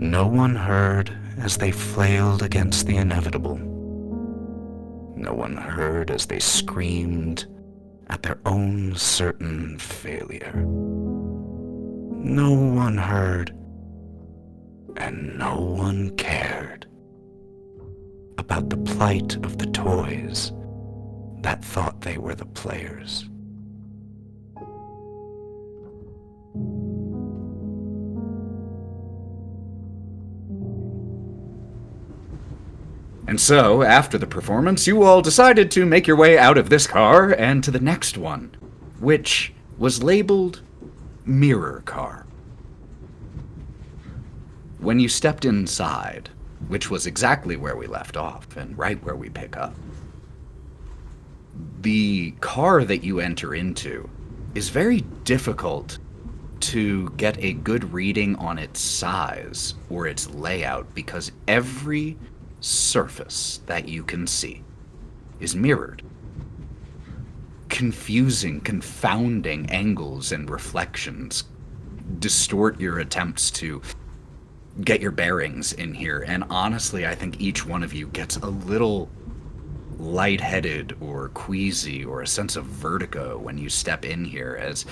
No one heard as they flailed against the inevitable. No one heard as they screamed at their own certain failure. No one heard, and no one cared about the plight of the toys that thought they were the players. And so, after the performance, you all decided to make your way out of this car and to the next one, which was labeled Mirror Car. When you stepped inside, which was exactly where we left off and right where we pick up, the car that you enter into is very difficult to get a good reading on its size or its layout because every surface that you can see is mirrored. Confusing, confounding angles and reflections distort your attempts to get your bearings in here, and honestly, I think each one of you gets a little lightheaded or queasy or a sense of vertigo when you step in here as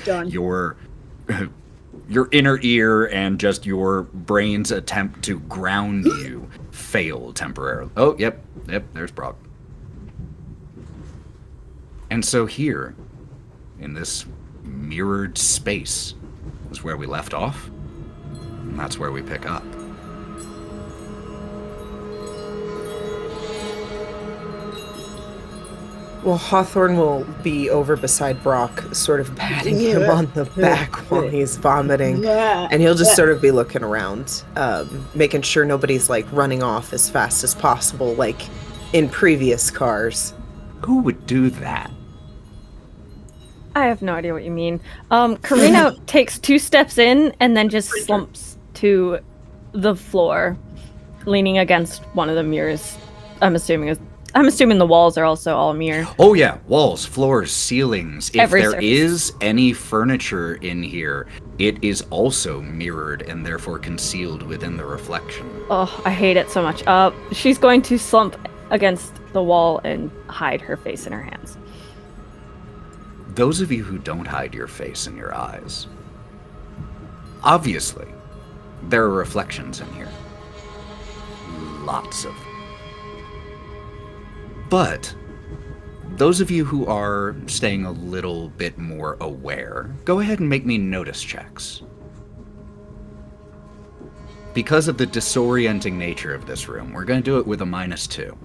your inner ear and just your brain's attempt to ground you fail temporarily. Oh, yep, there's Brawk. And so here, in this mirrored space, is where we left off, and that's where we pick up. Well, Hawthorne will be over beside Brawk, sort of patting him on the back while he's vomiting. And he'll just sort of be looking around, making sure nobody's, like, running off as fast as possible, like in previous cars. Who would do that? I have no idea what you mean. Karina takes 2 steps in and then just slumps to the floor, leaning against one of the mirrors. I'm assuming the walls are also all mirror. Oh yeah, walls, floors, ceilings. If Every there surface. is any furniture in here, it is also mirrored and therefore concealed within the reflection. Oh, I hate it so much. She's going to slump against the wall and hide her face in her hands. Those of you who don't hide your face and your eyes, obviously, there are reflections in here. Lots of them. But those of you who are staying a little bit more aware, go ahead and make me notice checks. Because of the disorienting nature of this room, we're going to do it with a -2.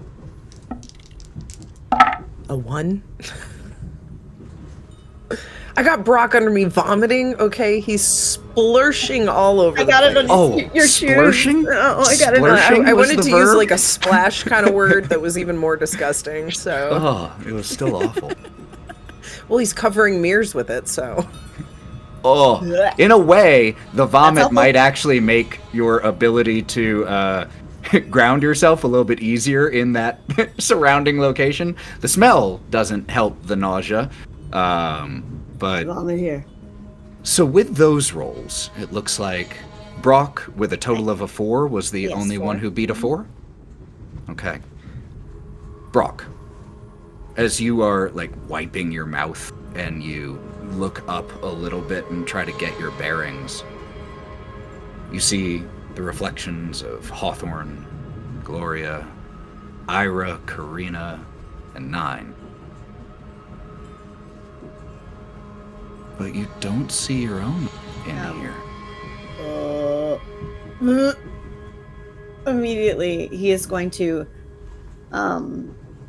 A 1? I got Brawk under me vomiting, okay? He's splurshing all over the place. it on your shoes. Splurshing? Oh, I got it. Splurshing I was wanted the to use verb? like a splash kind of word that was even more disgusting. So, Oh, it was still awful. well, he's covering mirrors with it. So, Oh, in a way, the vomit helpful. might actually make your ability to ground yourself a little bit easier in that surrounding location. The smell doesn't help the nausea, but Vomit here. so with those rolls, it looks like Brawk, with a total of a 4, was the Yes, only 4. one who beat a 4? Okay. Brawk, as you are, like, wiping your mouth and you look up a little bit and try to get your bearings, you see the reflections of Hawthorne, Gloria, Ira, Karina, and Nyne. But you don't see your own in here. Immediately, he is going to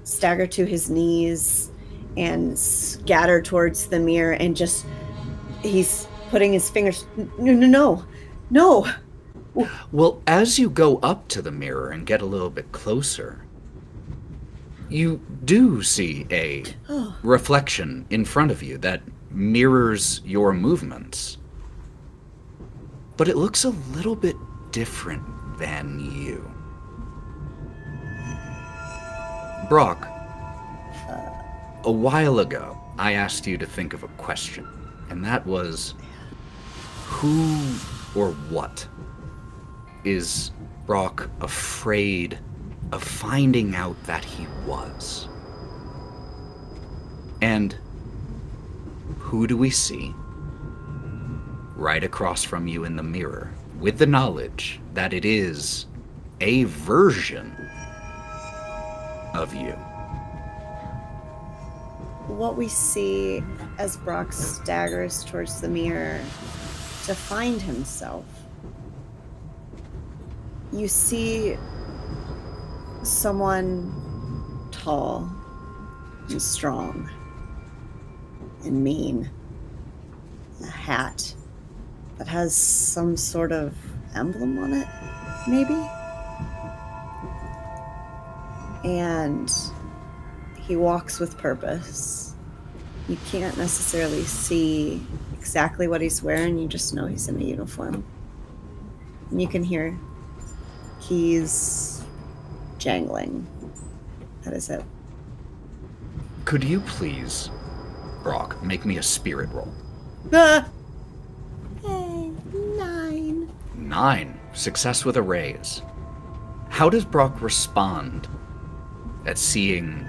stagger to his knees and scatter towards the mirror, and just he's putting his fingers. No. Well, as you go up to the mirror and get a little bit closer, you do see a reflection in front of you that mirrors your movements. But it looks a little bit different than you. Brawk, a while ago, I asked you to think of a question, and that was, who or what is Brawk afraid of finding out that he was. And who do we see? Right across from you in the mirror, with the knowledge that it is a version of you. What we see as Brawk staggers towards the mirror to find himself, you see someone tall and strong and mean. A hat that has some sort of emblem on it, maybe? And he walks with purpose. You can't necessarily see exactly what he's wearing, you just know he's in a uniform. And you can hear keys jangling at his hip. Could you please, Brawk, make me a spirit roll? Ah! Hey, 9. 9. Success with a raise. How does Brawk respond at seeing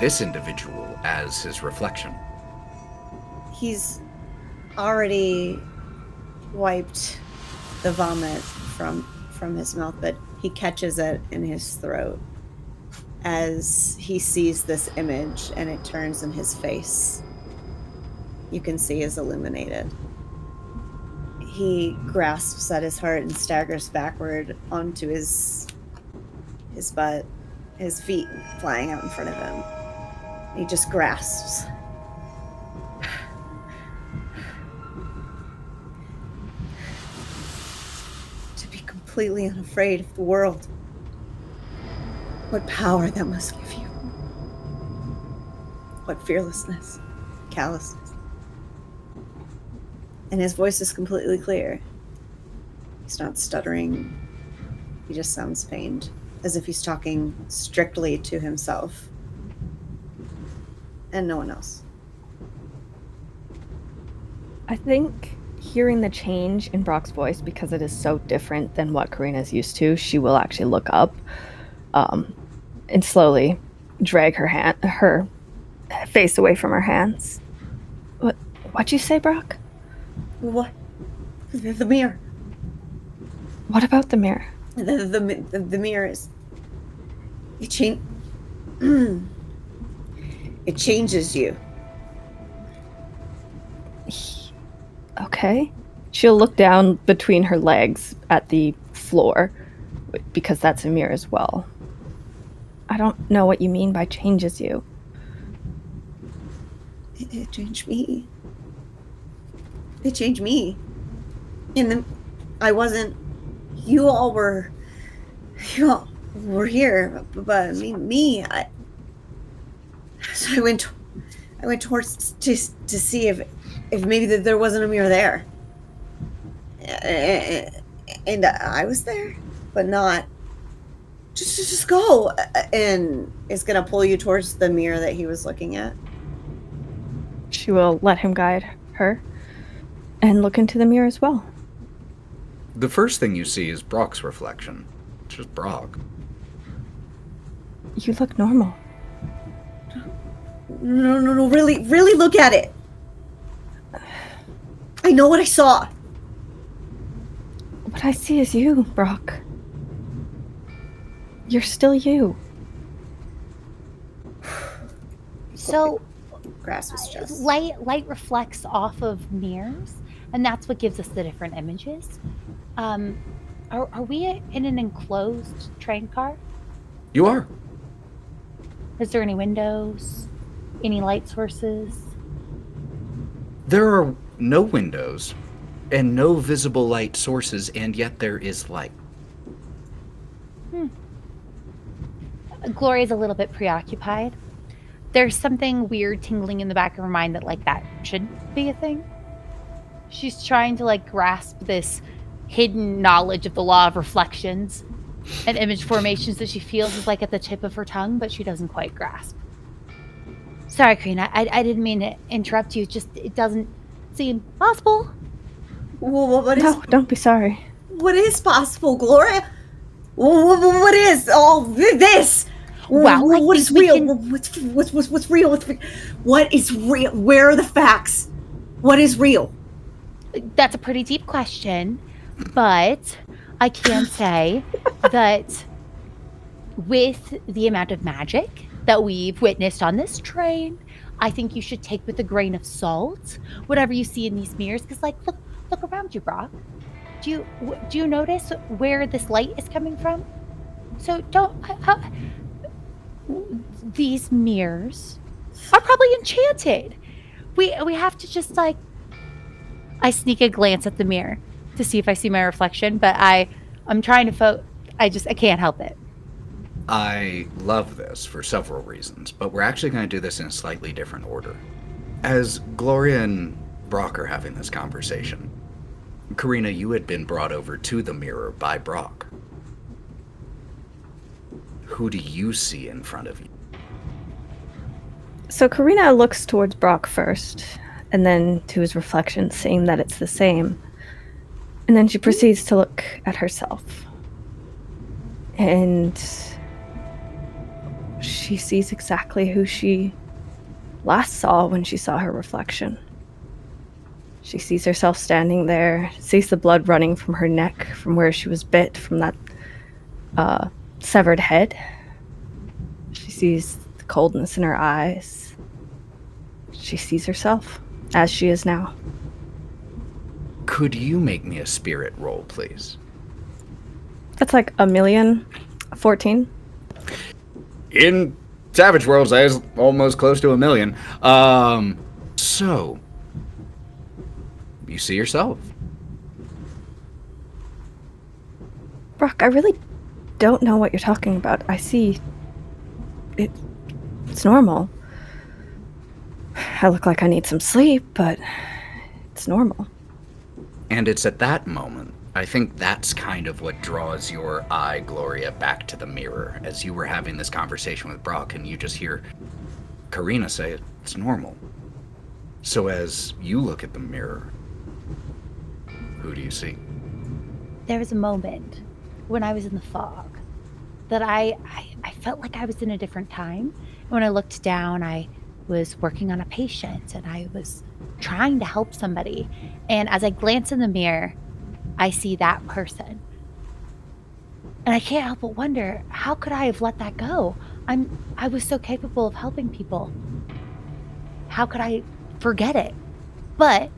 this individual as his reflection? He's already wiped the vomit from his mouth, but he catches it in his throat as he sees this image and it turns in his face. You can see is illuminated. He grasps at his heart and staggers backward onto his butt, his feet flying out in front of him. He just grasps. To be completely unafraid of the world. What power that must give you. What fearlessness, callousness. And his voice is completely clear. He's not stuttering. He just sounds pained, as if he's talking strictly to himself and no one else. I think hearing the change in Brawk's voice, because it is so different than what Karina's used to, she will actually look up and slowly drag her face away from her hands. What'd you say, Brawk? What? The mirror. What about the mirror? The mirror is... It changes you. Okay. She'll look down between her legs at the floor, because that's a mirror as well. I don't know what you mean by changes you. It changed me. It changed me. And then I wasn't... You all were here, but so I went towards to see if maybe there wasn't a mirror there. And I was there, but not... Just go. And it's gonna pull you towards the mirror that he was looking at. She will let him guide her and look into the mirror as well. The first thing you see is Brawk's reflection. It's just Brawk. You look normal. No, really look at it. I know what I saw. What I see is you, Brawk. You're still you. So, Grass was just... light reflects off of mirrors, and that's what gives us the different images. Are we in an enclosed train car? You are. Is there any windows? Any light sources? There are no windows and no visible light sources, and yet there is light. Gloria's a little bit preoccupied. There's something weird tingling in the back of her mind that that shouldn't be a thing. She's trying to grasp this hidden knowledge of the law of reflections and image formations that she feels is at the tip of her tongue, but she doesn't quite grasp. Sorry, Karina, I didn't mean to interrupt you. It doesn't seem possible. What is... No, don't be sorry. what is possible, Gloria? What is all this? Well, what is real? What's real? What is real? Where are the facts? What is real? That's a pretty deep question, but I can say that with the amount of magic that we've witnessed on this train, I think you should take with a grain of salt whatever you see in these mirrors. Because, like, look around you, Brawk. Do you notice where this light is coming from? So these mirrors are probably enchanted. We have to just, like, I sneak a glance at the mirror to see if I see my reflection, but I'm trying to I can't help it. I love this for several reasons, but we're actually going to do this in a slightly different order. As Gloria and Brawk are having this conversation, Karina, you had been brought over to the mirror by Brawk. Who do you see in front of you? So Karina looks towards Brawk first, and then to his reflection, seeing that it's the same. And then she proceeds to look at herself. And she sees exactly who she last saw when she saw her reflection. She sees herself standing there, sees the blood running from her neck, from where she was bit, from that severed head. She sees the coldness in her eyes. She sees herself as she is now. Could you make me a spirit roll, please? That's like 1,014,000. In Savage Worlds, that is almost close to 1,000,000. So, you see yourself. Brawk, I really don't know what you're talking about. I see it's normal. I look like I need some sleep, but it's normal. And it's at that moment, I think that's kind of what draws your eye, Gloria, back to the mirror, as you were having this conversation with Brawk, and you just hear Karina say it's normal. So as you look at the mirror, who do you see? There was a moment when I was in the fog that I felt like I was in a different time. When I looked down, I was working on a patient and I was trying to help somebody. And as I glance in the mirror, I see that person. And I can't help but wonder, how could I have let that go? I was so capable of helping people. How could I forget it? But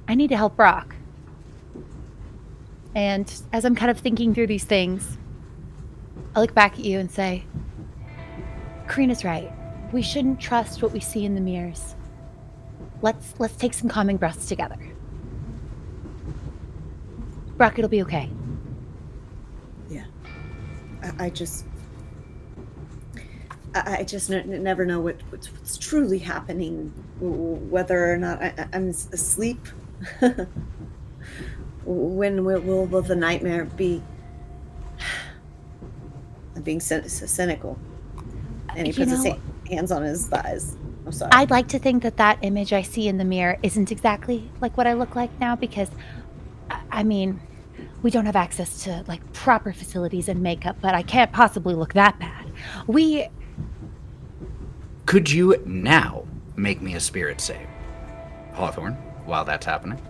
I need to help Brawk. And as I'm kind of thinking through these things, I look back at you and say, Karina's right. We shouldn't trust what we see in the mirrors. Let's take some calming breaths together. Brawk, it'll be okay. Yeah. I just never know what's truly happening, whether or not I'm asleep. When will the nightmare be? I'm being cynical. And he puts his hands on his thighs. I'm sorry. I'd like to think that image I see in the mirror isn't exactly like what I look like now, because, I mean, we don't have access to, like, proper facilities and makeup, but I can't possibly look that bad. Could you now make me a spirit save, Hawthorne, while that's happening?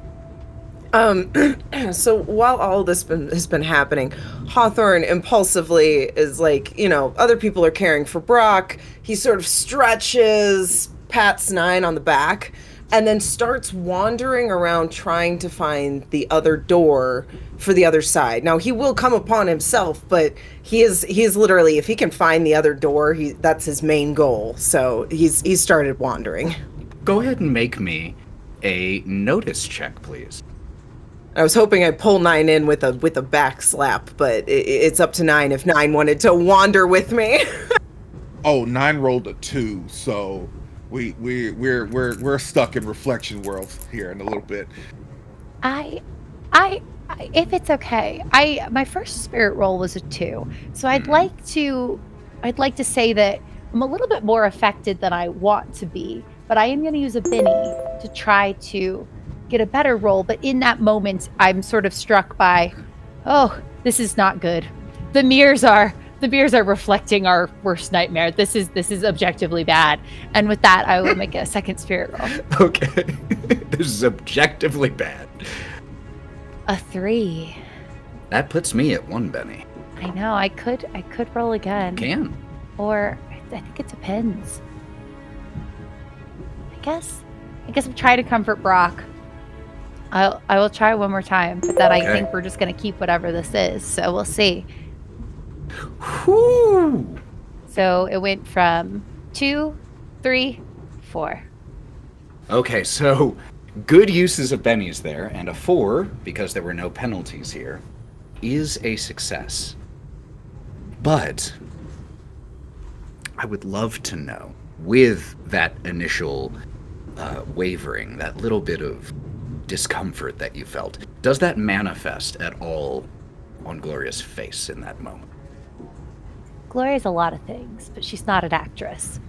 So while all this has been happening, Hawthorne impulsively is like, other people are caring for Brawk. He sort of stretches, pats Nyne on the back, and then starts wandering around trying to find the other door for the other side. Now, he will come upon himself, but he is literally, if he can find the other door, that's his main goal. So he's started wandering. Go ahead and make me a notice check, please. I was hoping I'd pull Nyne in with a back slap, but it's up to Nyne if Nyne wanted to wander with me. Oh, Nyne rolled a 2, so we're stuck in reflection worlds here in a little bit. I if it's okay, my first spirit roll was a 2, so I'd like to say that I'm a little bit more affected than I want to be, but I am going to use a Binny to try to get a better roll. But in that moment, I'm sort of struck by Oh, this is not good. The mirrors are reflecting our worst nightmare. This is objectively bad. And with that, I will make a second spirit roll. Okay. This is objectively bad. A 3. That puts me at 1 Benny. I know. I could roll again. Can. Or I think it depends. I guess I'm trying to comfort Brawk. I will try one more time, but then Okay. I think we're just gonna keep whatever this is. So we'll see. Whoo! So it went from 2, 3, 4. Okay, so good uses of bennies there, and a 4, because there were no penalties here, is a success. But I would love to know, with that initial wavering, that little bit of discomfort that you felt, does that manifest at all on Gloria's face in that moment? Gloria's a lot of things, but she's not an actress.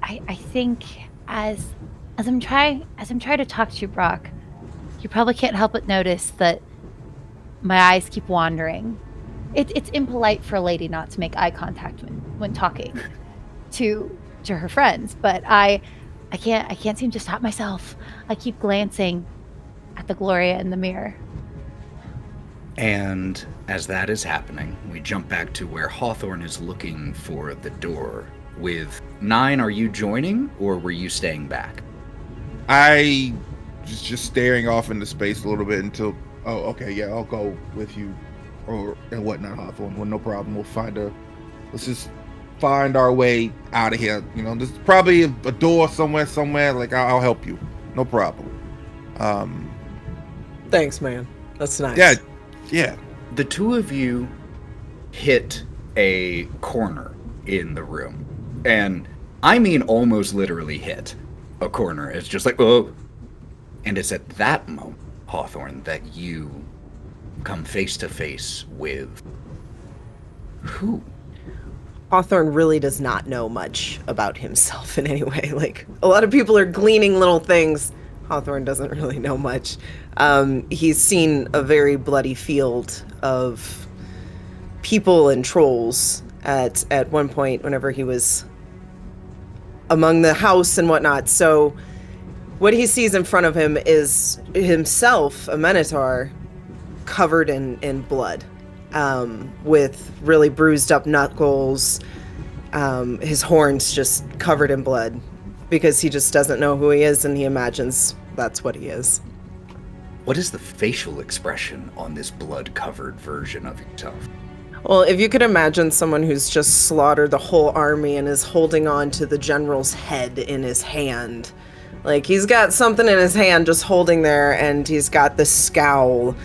I think as I'm trying to talk to you, Brawk, you probably can't help but notice that my eyes keep wandering. It's impolite for a lady not to make eye contact when talking to her friends, but I can't seem to stop myself. I keep glancing at the Gloria in the mirror. And as that is happening, we jump back to where Hawthorne is looking for the door. With Nyne, are you joining, or were you staying back? I was just staring off into space a little bit until. Oh, okay, yeah, I'll go with you, and whatnot, Hawthorne. Well, no problem. Let's just find our way out of here. You know, there's probably a door somewhere. Like I'll help you. No problem. Thanks, man. That's nice. Yeah. The two of you hit a corner in the room. And I mean almost literally hit a corner. It's just like, oh. And it's at that moment, Hawthorne, that you come face to face with who? Hawthorne really does not know much about himself in any way. Like, a lot of people are gleaning little things. Hawthorne doesn't really know much. He's seen a very bloody field of people and trolls at one point whenever he was among the house and whatnot. So what he sees in front of him is himself, a Minotaur, covered in blood, with really bruised up knuckles, his horns just covered in blood, because he just doesn't know who he is and he imagines that's what he is. What is the facial expression on this blood-covered version of yourself? Well, if you could imagine someone who's just slaughtered the whole army and is holding on to the general's head in his hand. Like, he's got something in his hand just holding there, and he's got this scowl.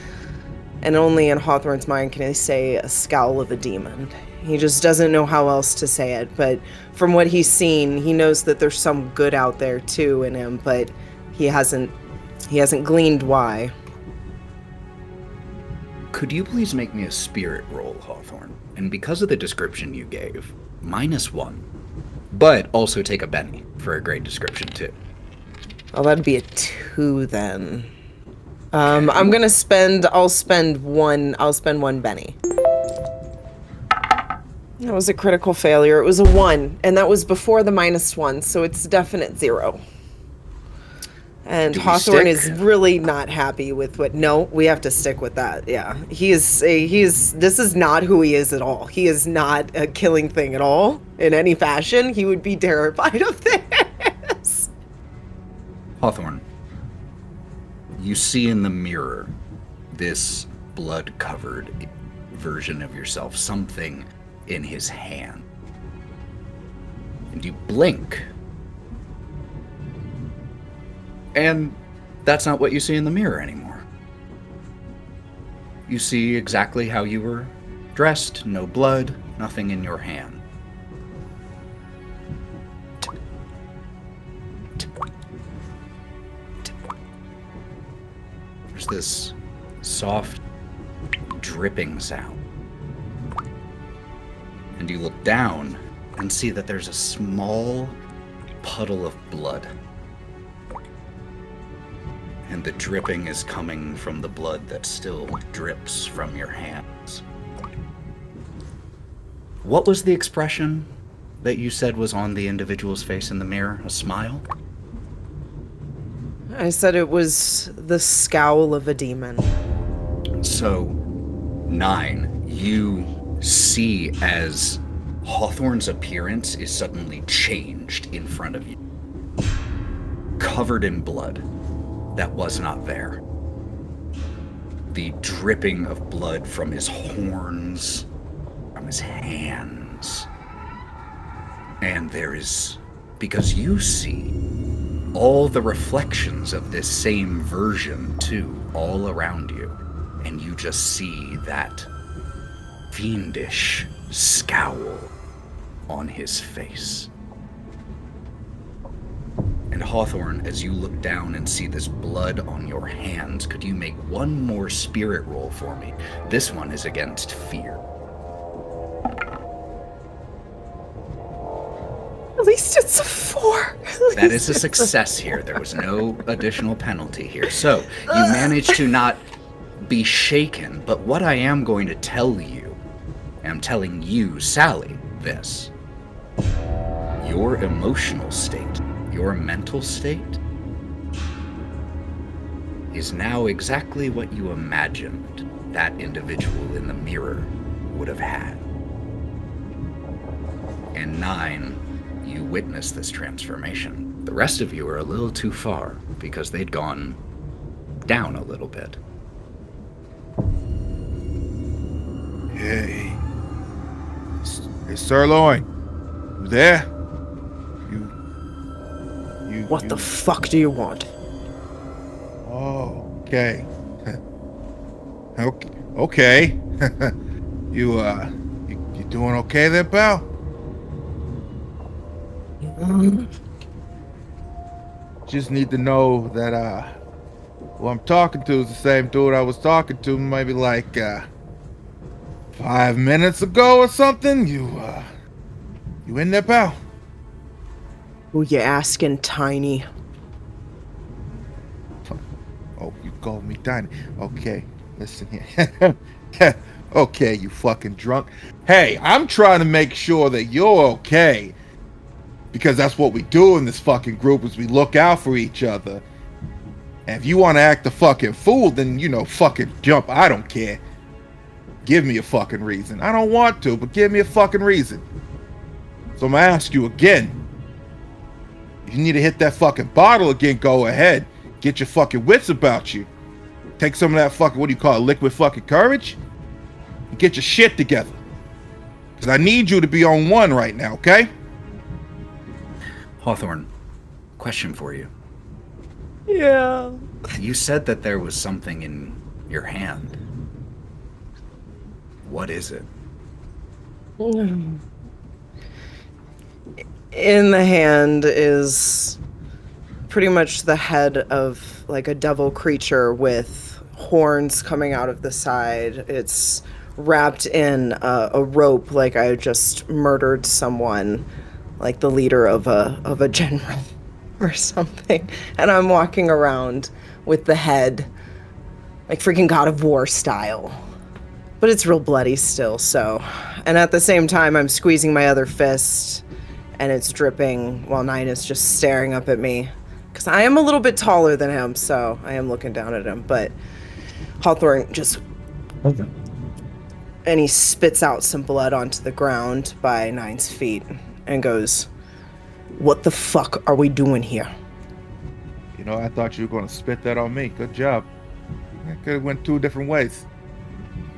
And only in Hawthorne's mind can he say a scowl of a demon. He just doesn't know how else to say it, but from what he's seen, he knows that there's some good out there too in him, but he hasn't gleaned why. Could you please make me a spirit roll, Hawthorne? And because of the description you gave, -1. But also take a Benny for a great description too. Oh, that'd be a 2 then. I'll spend one Benny. That was a critical failure. It was a 1, and that was before the -1, so it's a definite 0. And Hawthorne is really not happy with what. No, we have to stick with that. Yeah, this is not who he is at all. He is not a killing thing at all in any fashion. He would be terrified of this. Hawthorne, you see in the mirror this blood-covered version of yourself, something in his hand. And you blink. And that's not what you see in the mirror anymore. You see exactly how you were dressed, no blood, nothing in your hand. There's this soft dripping sound. And you look down and see that there's a small puddle of blood. and the dripping is coming from the blood that still drips from your hands. What was the expression that you said was on the individual's face in the mirror? A smile? I said it was the scowl of a demon. So, Nyne, you see as Hawthorne's appearance is suddenly changed in front of you. Covered in blood that was not there. The dripping of blood from his horns, from his hands. And there is, because you see all the reflections of this same version too, all around you. And you just see that fiendish scowl on his face. And Hawthorne, as you look down and see this blood on your hands, could you make one more spirit roll for me? This one is against fear. At least it's a 4. That is a success here. There was no additional penalty here. So, you managed to not be shaken, but what I am going to tell you, I'm telling you, Sally, this. Your emotional state, your mental state, is now exactly what you imagined that individual in the mirror would have had. And Nyne, you witnessed this transformation. The rest of you are a little too far because they'd gone down a little bit. Hey, Sirloin, you there? What the fuck do you want? Oh, okay. Okay. You doing okay there, pal? Just need to know that who I'm talking to is the same dude I was talking to maybe like 5 minutes ago or something. You in there, pal? Who you asking, Tiny? Oh, you called me Tiny. Okay, listen here. Okay, you fucking drunk. Hey, I'm trying to make sure that you're okay. Because that's what we do in this fucking group, is we look out for each other. And if you want to act a fucking fool, then, fucking jump. I don't care. Give me a fucking reason. I don't want to, but give me a fucking reason. So I'm gonna ask you again. If you need to hit that fucking bottle again, go ahead. Get your fucking wits about you. Take some of that fucking, what do you call it, liquid fucking courage? And get your shit together. Because I need you to be on one right now, okay? Hawthorne, question for you. Yeah. You said that there was something in your hand. What is it? In the hand is pretty much the head of like a devil creature with horns coming out of the side. It's wrapped in a rope, like I just murdered someone, like the leader of a general or something. And I'm walking around with the head, like freaking God of War style. But it's real bloody still, so. And at the same time, I'm squeezing my other fist, and it's dripping while Nyne is just staring up at me. Because I am a little bit taller than him, so I am looking down at him. But Hawthorne just... And he spits out some blood onto the ground by Nyne's feet and goes, "What the fuck are we doing here?" I thought you were going to spit that on me. Good job. I could have went 2 different ways.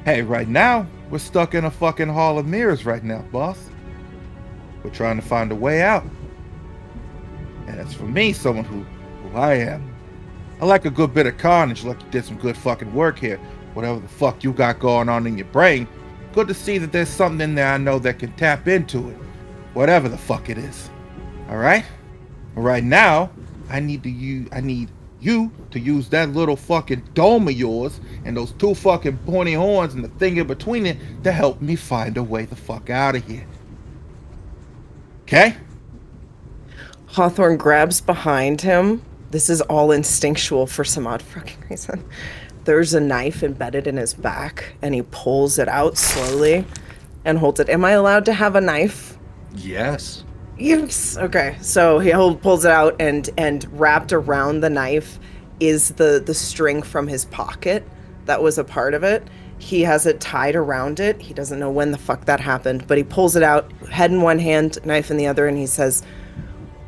Hey, right now, we're stuck in a fucking hall of mirrors right now, boss. We're trying to find a way out. And as for me, someone who I am, I like a good bit of carnage, like you did some good fucking work here. Whatever the fuck you got going on in your brain, good to see that there's something in there I know that can tap into it. Whatever the fuck it is. Alright? Right now, I need you to use that little fucking dome of yours and those 2 fucking pointy horns and the thing in between it to help me find a way the fuck out of here. Okay? Hawthorne grabs behind him this is all instinctual for some odd fucking reason. There's a knife embedded in his back, and he pulls it out slowly and holds it. Am I allowed to have a knife? Yes. Yes. Okay. So he pulls it out, and wrapped around the knife is the string from his pocket that was a part of it. He has it tied around it. He doesn't know when the fuck that happened, but he pulls it out, head in one hand, knife in the other, and he says,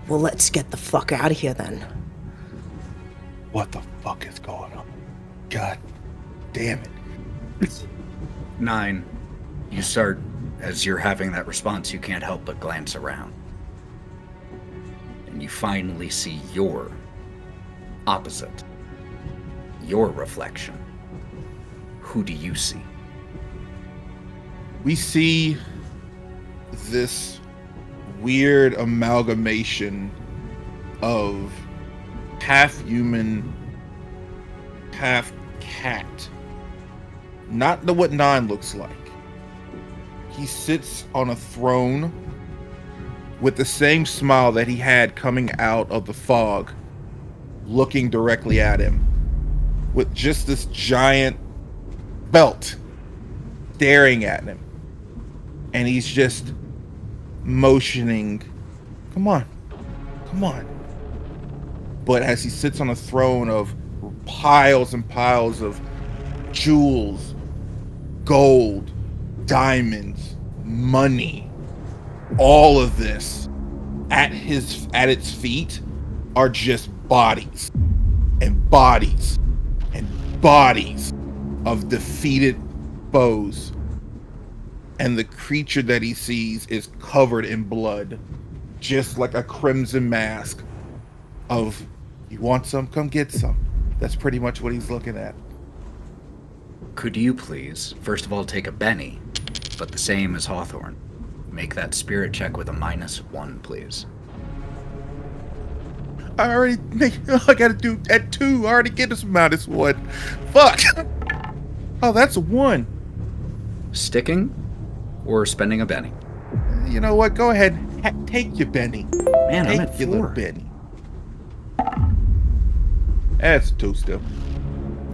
"Well, let's get the fuck out of here then." What the fuck is going on? God damn it. Nyne, you start, as you're having that response, you can't help but glance around. And you finally see your opposite, your reflection. Who do you see? We see this weird amalgamation of half human, half cat. Not what Nyne looks like. He sits on a throne with the same smile that he had coming out of the fog, looking directly at him, with just this giant belt staring at him. And he's just motioning, come on. But as he sits on a throne of piles and piles of jewels, gold, diamonds, money, all of this at its feet are just bodies and bodies and bodies of defeated foes. And the creature that he sees is covered in blood, just like a crimson mask of, you want some? Come get some. That's pretty much what he's looking at. Could you please, first of all, take a Benny, but the same as Hawthorne. Make that spirit check with a -1, please. I gotta do at 2. I already get us -1. Fuck. Oh, that's a 1. Sticking or spending a Benny? You know what? Go ahead. Take your Benny. Man, I'm Take at your 4. little Benny. That's 2 still.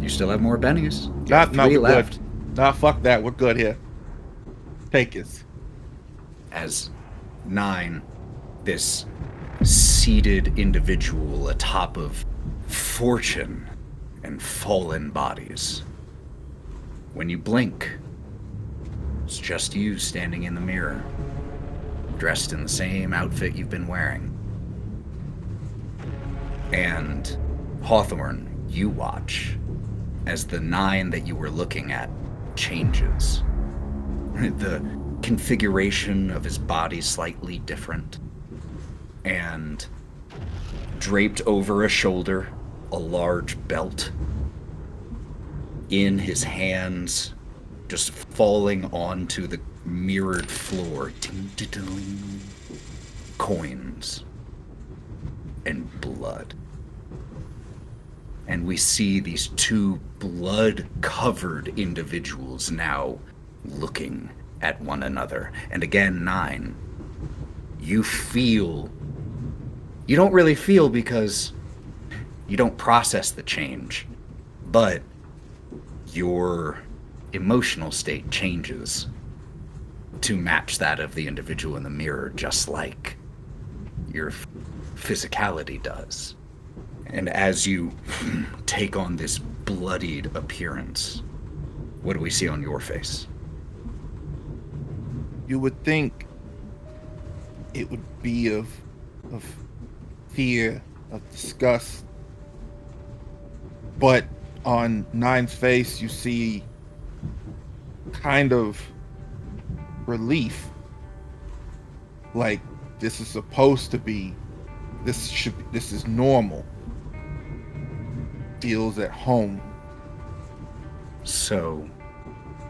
You still have more Bennies. You Not have 3 we're left. good. Nah, fuck that. We're good here. Take us. As Nyne, this seated individual atop of fortune and fallen bodies. When you blink, it's just you standing in the mirror, dressed in the same outfit you've been wearing. And Hawthorne, you watch as the Nyne that you were looking at changes. The configuration of his body slightly different, and draped over a shoulder, a large belt. In his hands, just falling onto the mirrored floor, coins and blood. And we see these 2 blood-covered individuals now looking at one another. And again, Nyne, you don't really feel because you don't process the change, but your emotional state changes to match that of the individual in the mirror, just like your physicality does. And as you take on this bloodied appearance, what do we see on your face? You would think it would be of fear, of disgust. But on Nyne's face, you see kind of relief. Like, this is supposed to be, this is normal. Feels at home. So,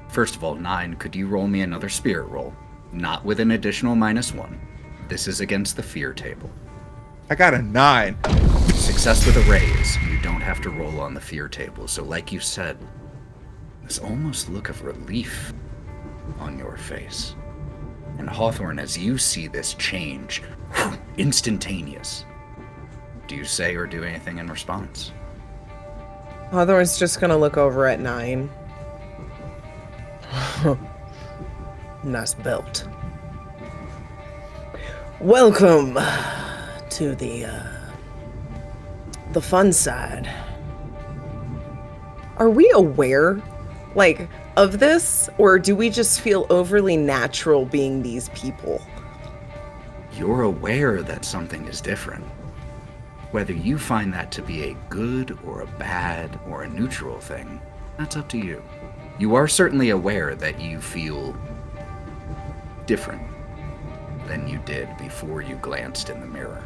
first of all, Nyne, could you roll me another spirit roll? Not with an additional -1. This is against the fear table. I got a 9. Success with a raise. You don't have to roll on the fear table. So like you said, this almost look of relief on your face. And Hawthorne, as you see this change, instantaneous, Do you say or do anything in response? Hawthorne's just gonna look over at Nyne. Nice belt. Welcome to the fun side. Are we aware, like, of this, or do we just feel overly natural being these people? You're aware that something is different. Whether you find that to be a good or a bad or a neutral thing, that's up to you. You are certainly aware that you feel different than you did before you glanced in the mirror.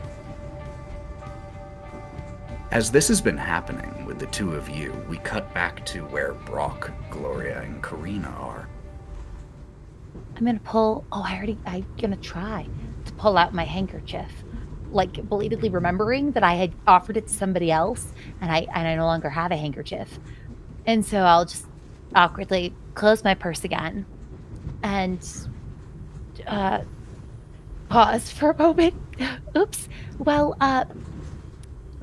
As this has been happening with the two of you, we cut back to where Brawk, Gloria, and Karina are. I'm gonna try to pull out my handkerchief, like belatedly remembering that I had offered it to somebody else, and I no longer have a handkerchief, and so I'll just awkwardly close my purse again, and pause for a moment. Oops. Well,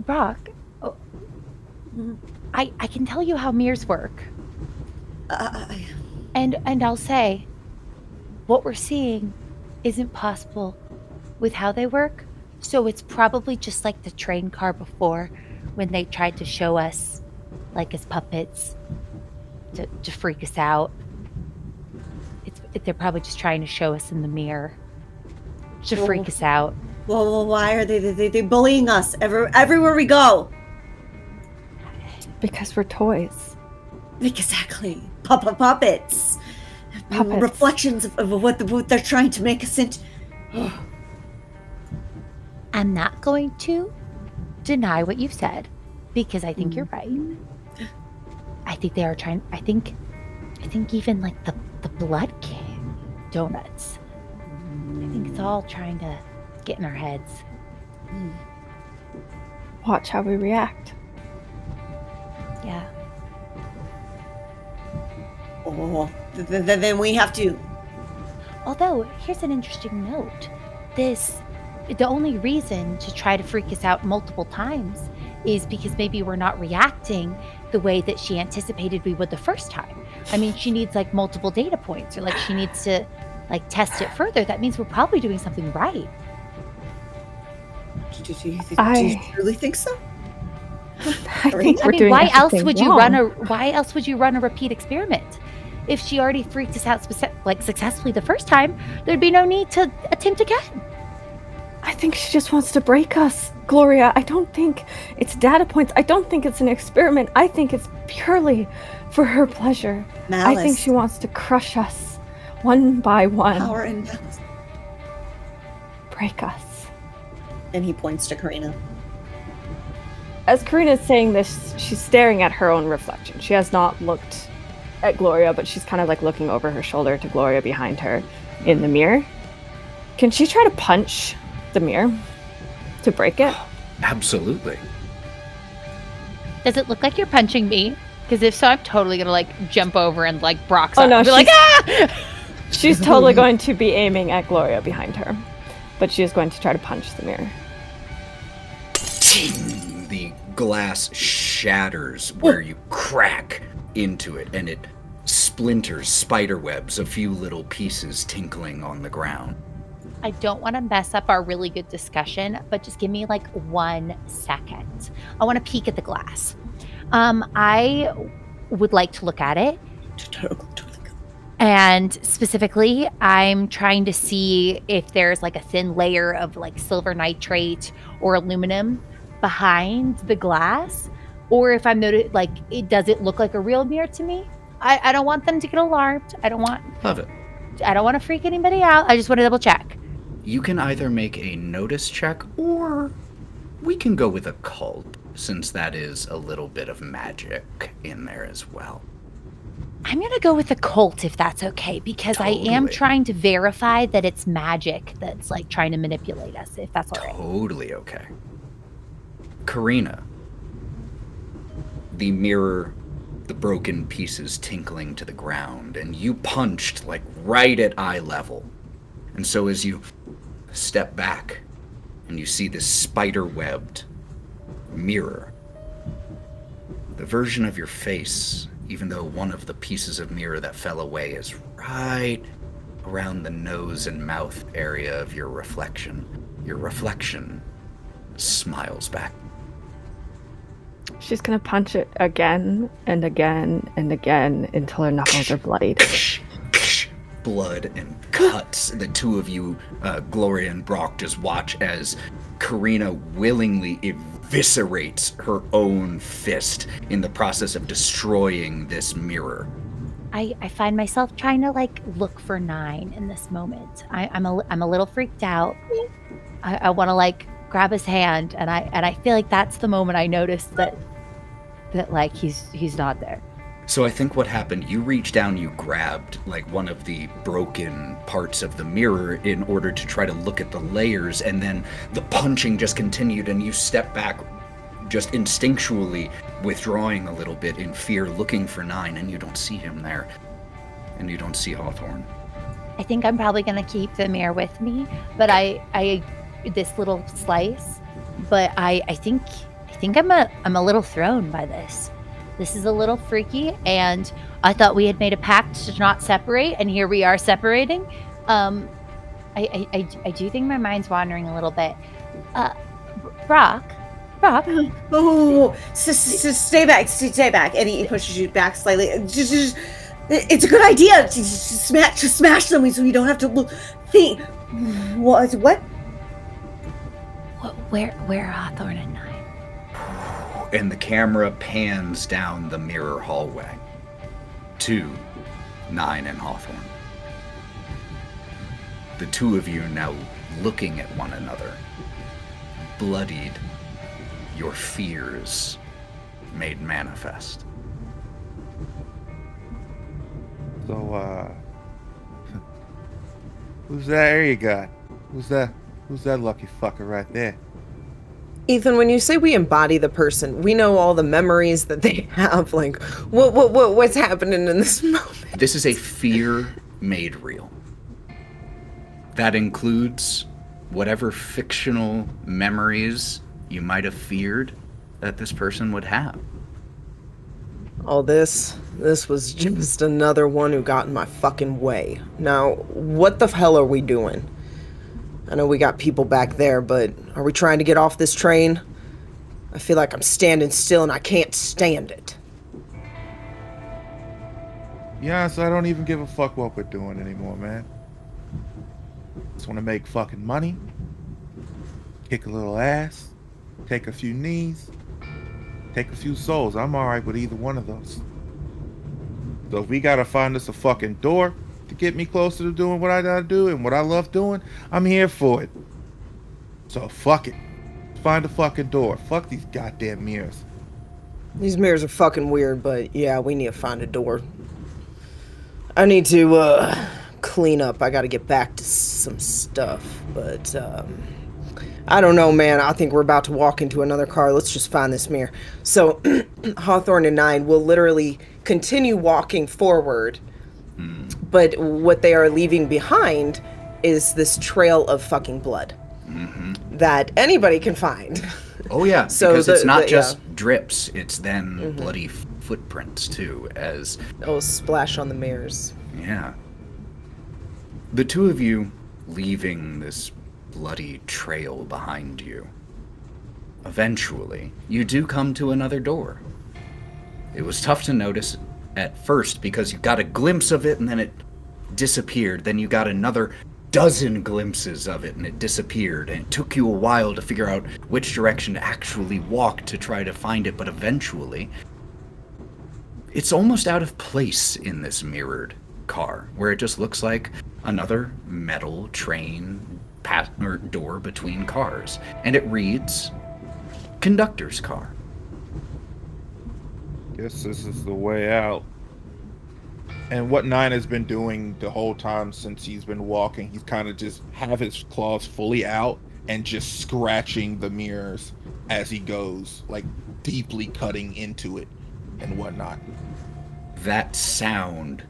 Brawk, I can tell you how mirrors work, and I'll say, what we're seeing isn't possible with how they work, so it's probably just like the train car before, when they tried to show us, like as puppets, to freak us out. They're probably just trying to show us in the mirror to freak us out. Well, why are they bullying us everywhere we go? Because we're toys. Exactly. Puppets. Reflections of what they're trying to make us into. I'm not going to deny what you've said, because I think you're right. I think they are trying. I think even like the Blood King donuts. I think it's all trying to get in our heads. Watch how we react. Yeah. Oh, then we have to. Although, here's an interesting note. The only reason to try to freak us out multiple times is because maybe we're not reacting the way that she anticipated we would the first time. I mean, she needs like multiple data points, or like she needs to like test it further. That means we're probably doing something right. Do you really think so? I think we're doing why else everything would wrong. why else would you run a repeat experiment? If she already freaked us out successfully the first time, there'd be no need to attempt again. I think she just wants to break us, Gloria. I don't think it's data points. I don't think it's an experiment. I think it's purely for her pleasure. Malice. I think she wants to crush us one by one. Power and malice. Break us. And he points to Karina. As Karina is saying this, she's staring at her own reflection. She has not looked at Gloria, but she's kind of like looking over her shoulder to Gloria behind her in the mirror. Can she try to punch the mirror to break it? Absolutely. Does it look like you're punching me? Because if so, I'm totally gonna like jump over and like Brock's Oh up no, and be like, ah! She's totally going to be aiming at Gloria behind her, but she is going to try to punch the mirror. The glass shatters where you crack into it, and it splinters, spiderwebs, a few little pieces tinkling on the ground. I don't want to mess up our really good discussion, but just give me like 1 second. I want to peek at the glass. I would like to look at it. And specifically, I'm trying to see if there's like a thin layer of like silver nitrate or aluminum behind the glass, or if I'm noted, like, does it look like a real mirror to me? I don't want them to get alarmed. I don't want to freak anybody out. I just want to double check. You can either make a notice check, or we can go with occult, since that is a little bit of magic in there as well. I'm going to go with occult if that's okay, because I am trying to verify that it's magic that's like trying to manipulate us, if that's all right. Totally okay. Karina, the mirror, the broken pieces tinkling to the ground, and you punched like right at eye level. And so as you step back and you see this spider-webbed mirror. The version of your face, even though one of the pieces of mirror that fell away is right around the nose and mouth area of your reflection smiles back. She's gonna punch it again and again and again until her knuckles are bloodied. Blood and cuts. The two of you, Gloria and Brawk, just watch as Karina willingly eviscerates her own fist in the process of destroying this mirror. I find myself trying to like look for Nyne in this moment. I'm a little freaked out. I want to like grab his hand, and I feel like that's the moment I noticed that like he's not there. So I think what happened, you reached down, you grabbed like one of the broken parts of the mirror in order to try to look at the layers, and then the punching just continued, and you stepped back just instinctually, withdrawing a little bit in fear, looking for Nyne, and you don't see him there. And you don't see Hawthorne. I think I'm probably gonna keep the mirror with me, but I this little slice, but I think I'm a little thrown by this. This is a little freaky, and I thought we had made a pact to not separate, and here we are separating. I do think my mind's wandering a little bit. Brawk. Oh, stay back. And he pushes you back slightly. It's a good idea to smash them so we don't have to think. What? Where are Hawthorne and Nyne? And the camera pans down the mirror hallway to Nyne and Hawthorne. The two of you now looking at one another, bloodied, your fears made manifest. So, who's that area guy? Who's that lucky fucker right there? Ethan, when you say we embody the person, we know all the memories that they have. Like, what's happening in this moment? This is a fear made real. That includes whatever fictional memories you might have feared that this person would have. All this was just another one who got in my fucking way. Now, what the hell are we doing? I know we got people back there, but are we trying to get off this train? I feel like I'm standing still and I can't stand it. Yeah, so I don't even give a fuck what we're doing anymore, man. Just want to make fucking money, kick a little ass, take a few knees, take a few souls. I'm alright with either one of those. So if we gotta find us a fucking door to get me closer to doing what I gotta do and what I love doing, I'm here for it. So fuck it. Find a fucking door. Fuck these goddamn mirrors. These mirrors are fucking weird, but yeah, we need to find a door. I need to clean up. I gotta get back to some stuff, but I don't know, man. I think we're about to walk into another car. Let's just find this mirror. So Hawthorne and Nyne will literally continue walking forward, but what they are leaving behind is this trail of fucking blood that anybody can find. Oh yeah, So because it's not just yeah. drips, it's then bloody footprints too, as Oh, splash on the mirrors. yeah. The two of you leaving this bloody trail behind you. Eventually, you do come to another door. It was tough to notice at first because you got a glimpse of it and then it disappeared. Then you got another dozen glimpses of it and it disappeared. And it took you a while to figure out which direction to actually walk to try to find it. But eventually, it's almost out of place in this mirrored car where it just looks like another metal train or door between cars. And it reads, conductor's car. Guess this is the way out. And what Nyne has been doing the whole time since he's been walking, he's kind of just have his claws fully out and just scratching the mirrors as he goes, like deeply cutting into it and whatnot. That sound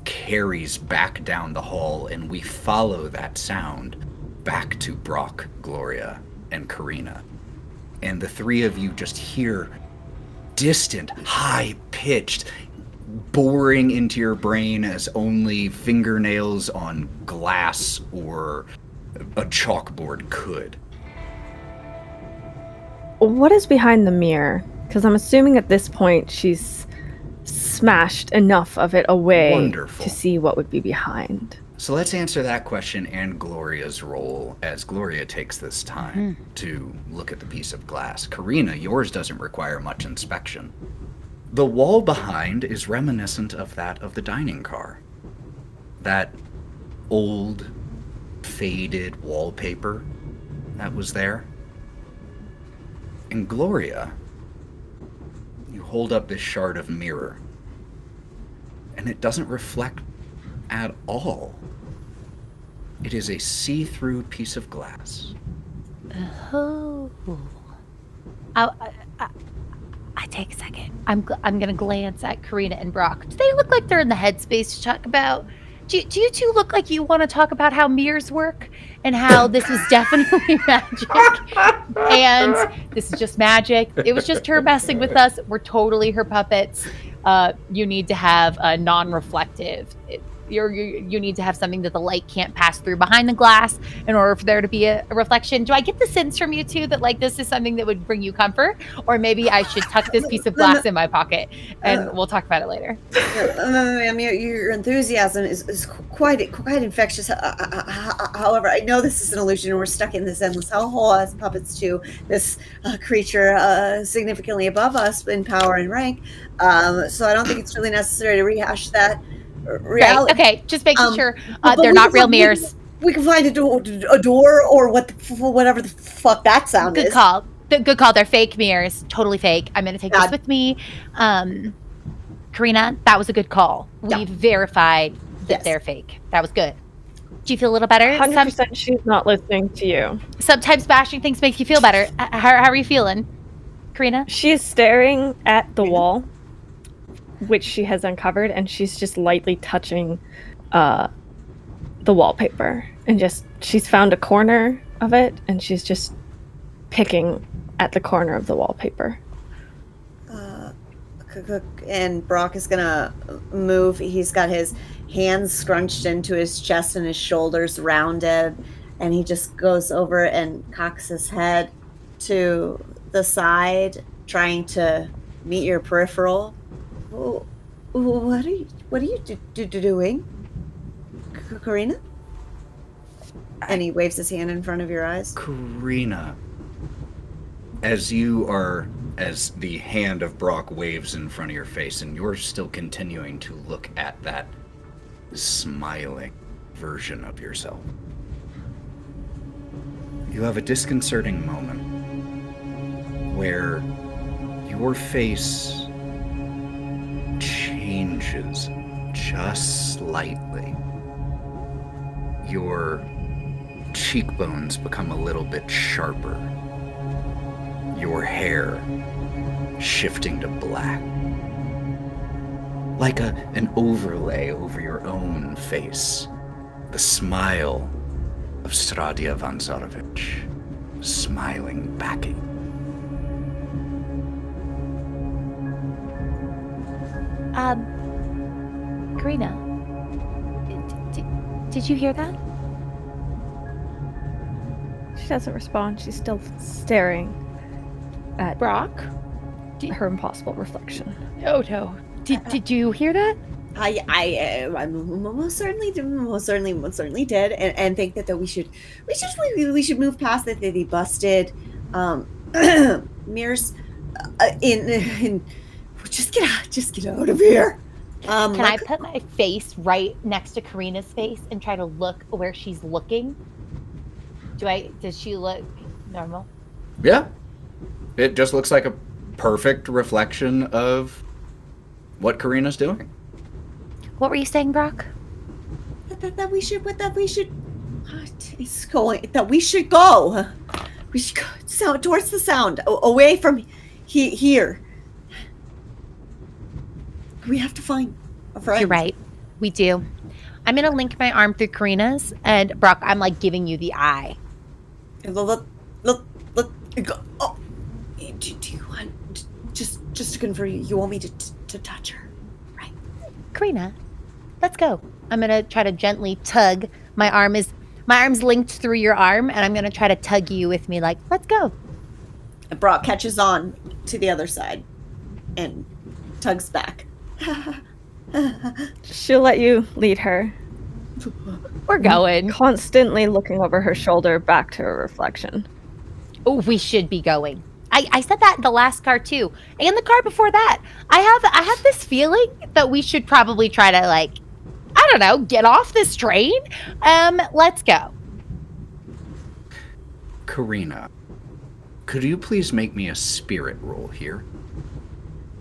carries back down the hall, and we follow that sound back to Brawk, Gloria, and Karina. and the three of you just hear distant, high-pitched, boring into your brain as only fingernails on glass or a chalkboard could. What is behind the mirror? Because I'm assuming at this point she's smashed enough of it away Wonderful. to see what would be behind. So let's answer that question and Gloria's role as Gloria takes this time to look at the piece of glass. Karina, yours doesn't require much inspection. The wall behind is reminiscent of that of the dining car. That old, faded wallpaper that was there. And Gloria, you hold up this shard of mirror, and it doesn't reflect at all. It is a see-through piece of glass. Oh. I take a second. I'm gonna glance at Karina and Brawk. Do they look like they're in the headspace to talk about? Do you two look like you want to talk about how mirrors work and how this was definitely magic and this is just magic? It was just her messing with us. We're totally her puppets. You need to have a non-reflective. You need to have something that the light can't pass through behind the glass in order for there to be a reflection. Do I get the sense from you two that like this is something that would bring you comfort, or maybe I should tuck this piece of glass in my pocket and we'll talk about it later? I mean, your enthusiasm is quite infectious. However, I know this is an illusion, and we're stuck in this endless hellhole as puppets to this creature significantly above us in power and rank. So I don't think it's really necessary to rehash that. Reality. Right. Okay, just making sure they're not real mirrors. We can find a door or whatever the fuck that sound is. Good call. Good call. They're fake mirrors. Totally fake. I'm going to take this with me. Karina, that was a good call. We've verified that they're fake. That was good. Do you feel a little better? 100% she's not listening to you. Sometimes bashing things makes you feel better. How are you feeling, Karina? She is staring at the wall, which she has uncovered, and she's just lightly touching the wallpaper. And she's found a corner of it, and she's just picking at the corner of the wallpaper. And Brawk is gonna move. He's got his hands scrunched into his chest and his shoulders rounded, and he just goes over and cocks his head to the side, trying to meet your peripheral. What are you doing, Karina? And he waves his hand in front of your eyes. Karina, as the hand of Brawk waves in front of your face, and you're still continuing to look at that smiling version of yourself, you have a disconcerting moment where your face changes just slightly. Your cheekbones become a little bit sharper. Your hair shifting to black. Like an overlay over your own face. The smile of Stradia Vanzarovich smiling back at you. Karina, did you hear that? She doesn't respond. She's still staring at Brawk? her impossible reflection. Oh no. Did you hear that? I most certainly did, and think that we should move past the busted mirrors. Just get out of here. Can I put my face right next to Karina's face and try to look where she's looking? Does she look normal? Yeah. It just looks like a perfect reflection of what Karina's doing. What were you saying, Brawk? That we should go. We should go towards the sound, away from here. We have to find a friend. You're right. We do. I'm going to link my arm through Karina's, and Brawk, I'm like giving you the eye. Look. Do you want, just to confirm, you want me to touch her, right? Karina, let's go. I'm gonna try to gently tug. My arm's linked through your arm, and I'm gonna try to tug you with me, like, let's go. And Brawk catches on to the other side and tugs back. She'll let you lead her, We're going. constantly looking over her shoulder back to her reflection. Oh, we should be going. I said that in the last car too, and the car before that. I have this feeling that we should probably try to, like, I don't know, get off this train. Let's go. Karina, could you please make me a spirit roll here?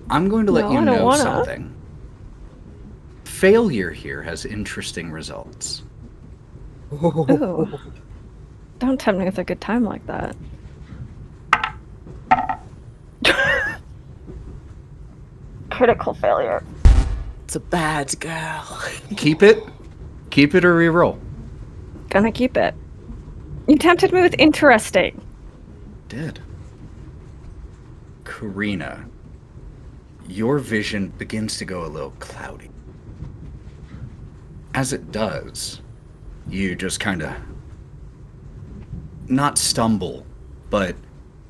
I'm going to let No, you I don't know wanna. something. Failure here has interesting results. Ooh. Don't tempt me with a good time like that. Critical failure. It's a bad girl. Keep it or reroll. Gonna keep it. You tempted me with interesting. Did. Karina, your vision begins to go a little cloudy. As it does, you just kind of not stumble, but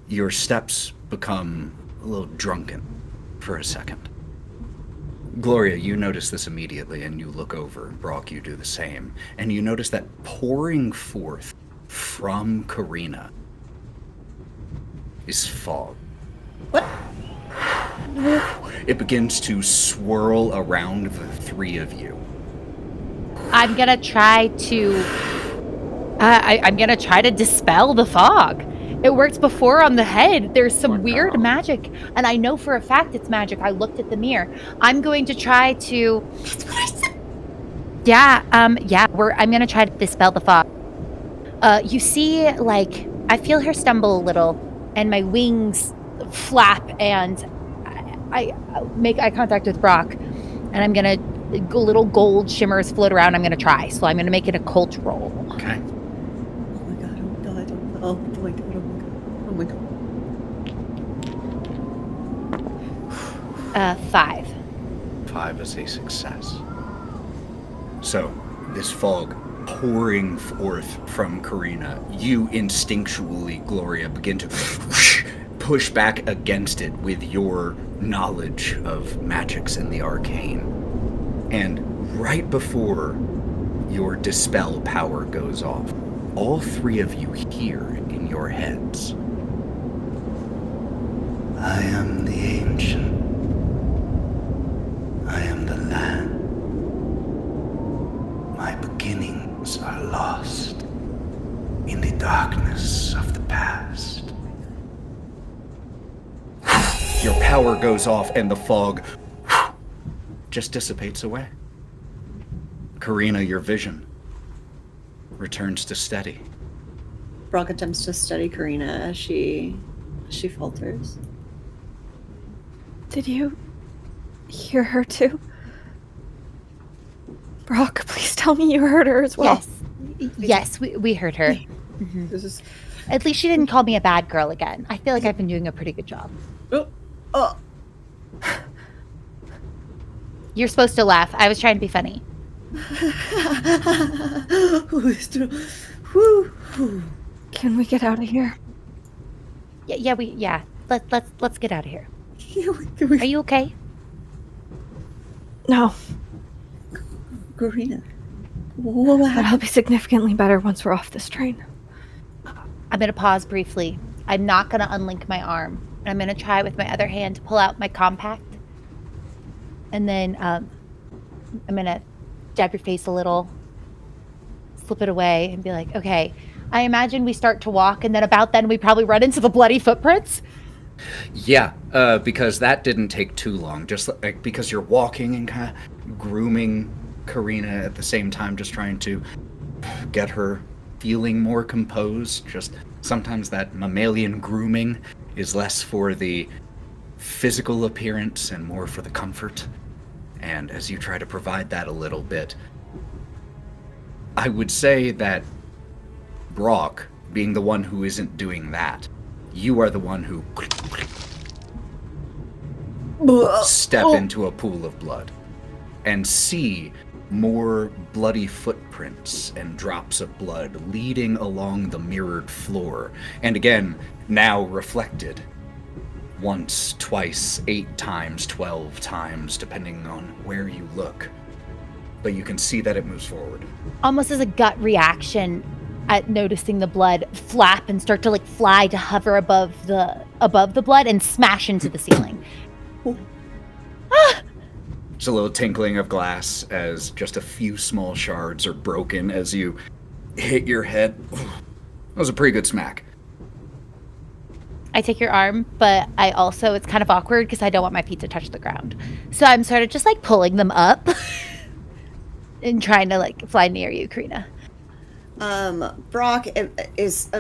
your steps become a little drunken for a second. Gloria, you notice this immediately, and you look over. Brawk, you do the same. And you notice that pouring forth from Karina is fog. What? It begins to swirl around the three of you. I'm gonna try to. I'm gonna try to dispel the fog. It worked before on the head. There's some weird magic, and I know for a fact it's magic. I looked at the mirror. I'm going to try to. That's what I said. Yeah. I'm gonna try to dispel the fog. You see, like, I feel her stumble a little, and my wings flap, and I make eye contact with Brawk, and I'm gonna. Little gold shimmers float around. I'm gonna try, so I'm gonna make it a cult roll. Okay. Oh my god, oh my god, oh my god, oh my god. 5. 5 is a success. So, this fog pouring forth from Karina, you instinctually, Gloria, begin to push back against it with your knowledge of magics and the arcane. And right before your dispel power goes off, all three of you hear in your heads, I am the ancient. I am the land. My beginnings are lost in the darkness of the past. Your power goes off and the fog just dissipates away. Karina, your vision returns to steady. Brawk attempts to steady Karina as she falters. Did you hear her too? Brawk, please tell me you heard her as well. Yes, we heard her. Mm-hmm. This is. At least she didn't call me a bad girl again. I feel like I've been doing a pretty good job. Oh. You're supposed to laugh. I was trying to be funny. Can we get out of here? Yeah. Let's get out of here. Are you okay? No, Karina. but I'll be significantly better once we're off this train. I'm gonna pause briefly. I'm not gonna unlink my arm. I'm gonna try with my other hand to pull out my compact. And then I'm gonna dab your face a little, slip it away, and be like, okay, I imagine we start to walk, and then about then we probably run into the bloody footprints. Yeah, because that didn't take too long. Just like, because you're walking and kind of grooming Karina at the same time, just trying to get her feeling more composed. Just sometimes that mammalian grooming is less for the physical appearance and more for the comfort. And as you try to provide that a little bit, I would say that Brawk, being the one who isn't doing that, you are the one who step into a pool of blood and see more bloody footprints and drops of blood leading along the mirrored floor. And again, now reflected. Once, twice, 8 times, 12 times, depending on where you look. But you can see that it moves forward. Almost as a gut reaction at noticing the blood flap and start to like fly to hover above the blood and smash into the ceiling. It's a little tinkling of glass as just a few small shards are broken as you hit your head. That was a pretty good smack. I take your arm, but I also, it's kind of awkward because I don't want my feet to touch the ground. So I'm sort of just like pulling them up and trying to like fly near you, Karina. Brawk is,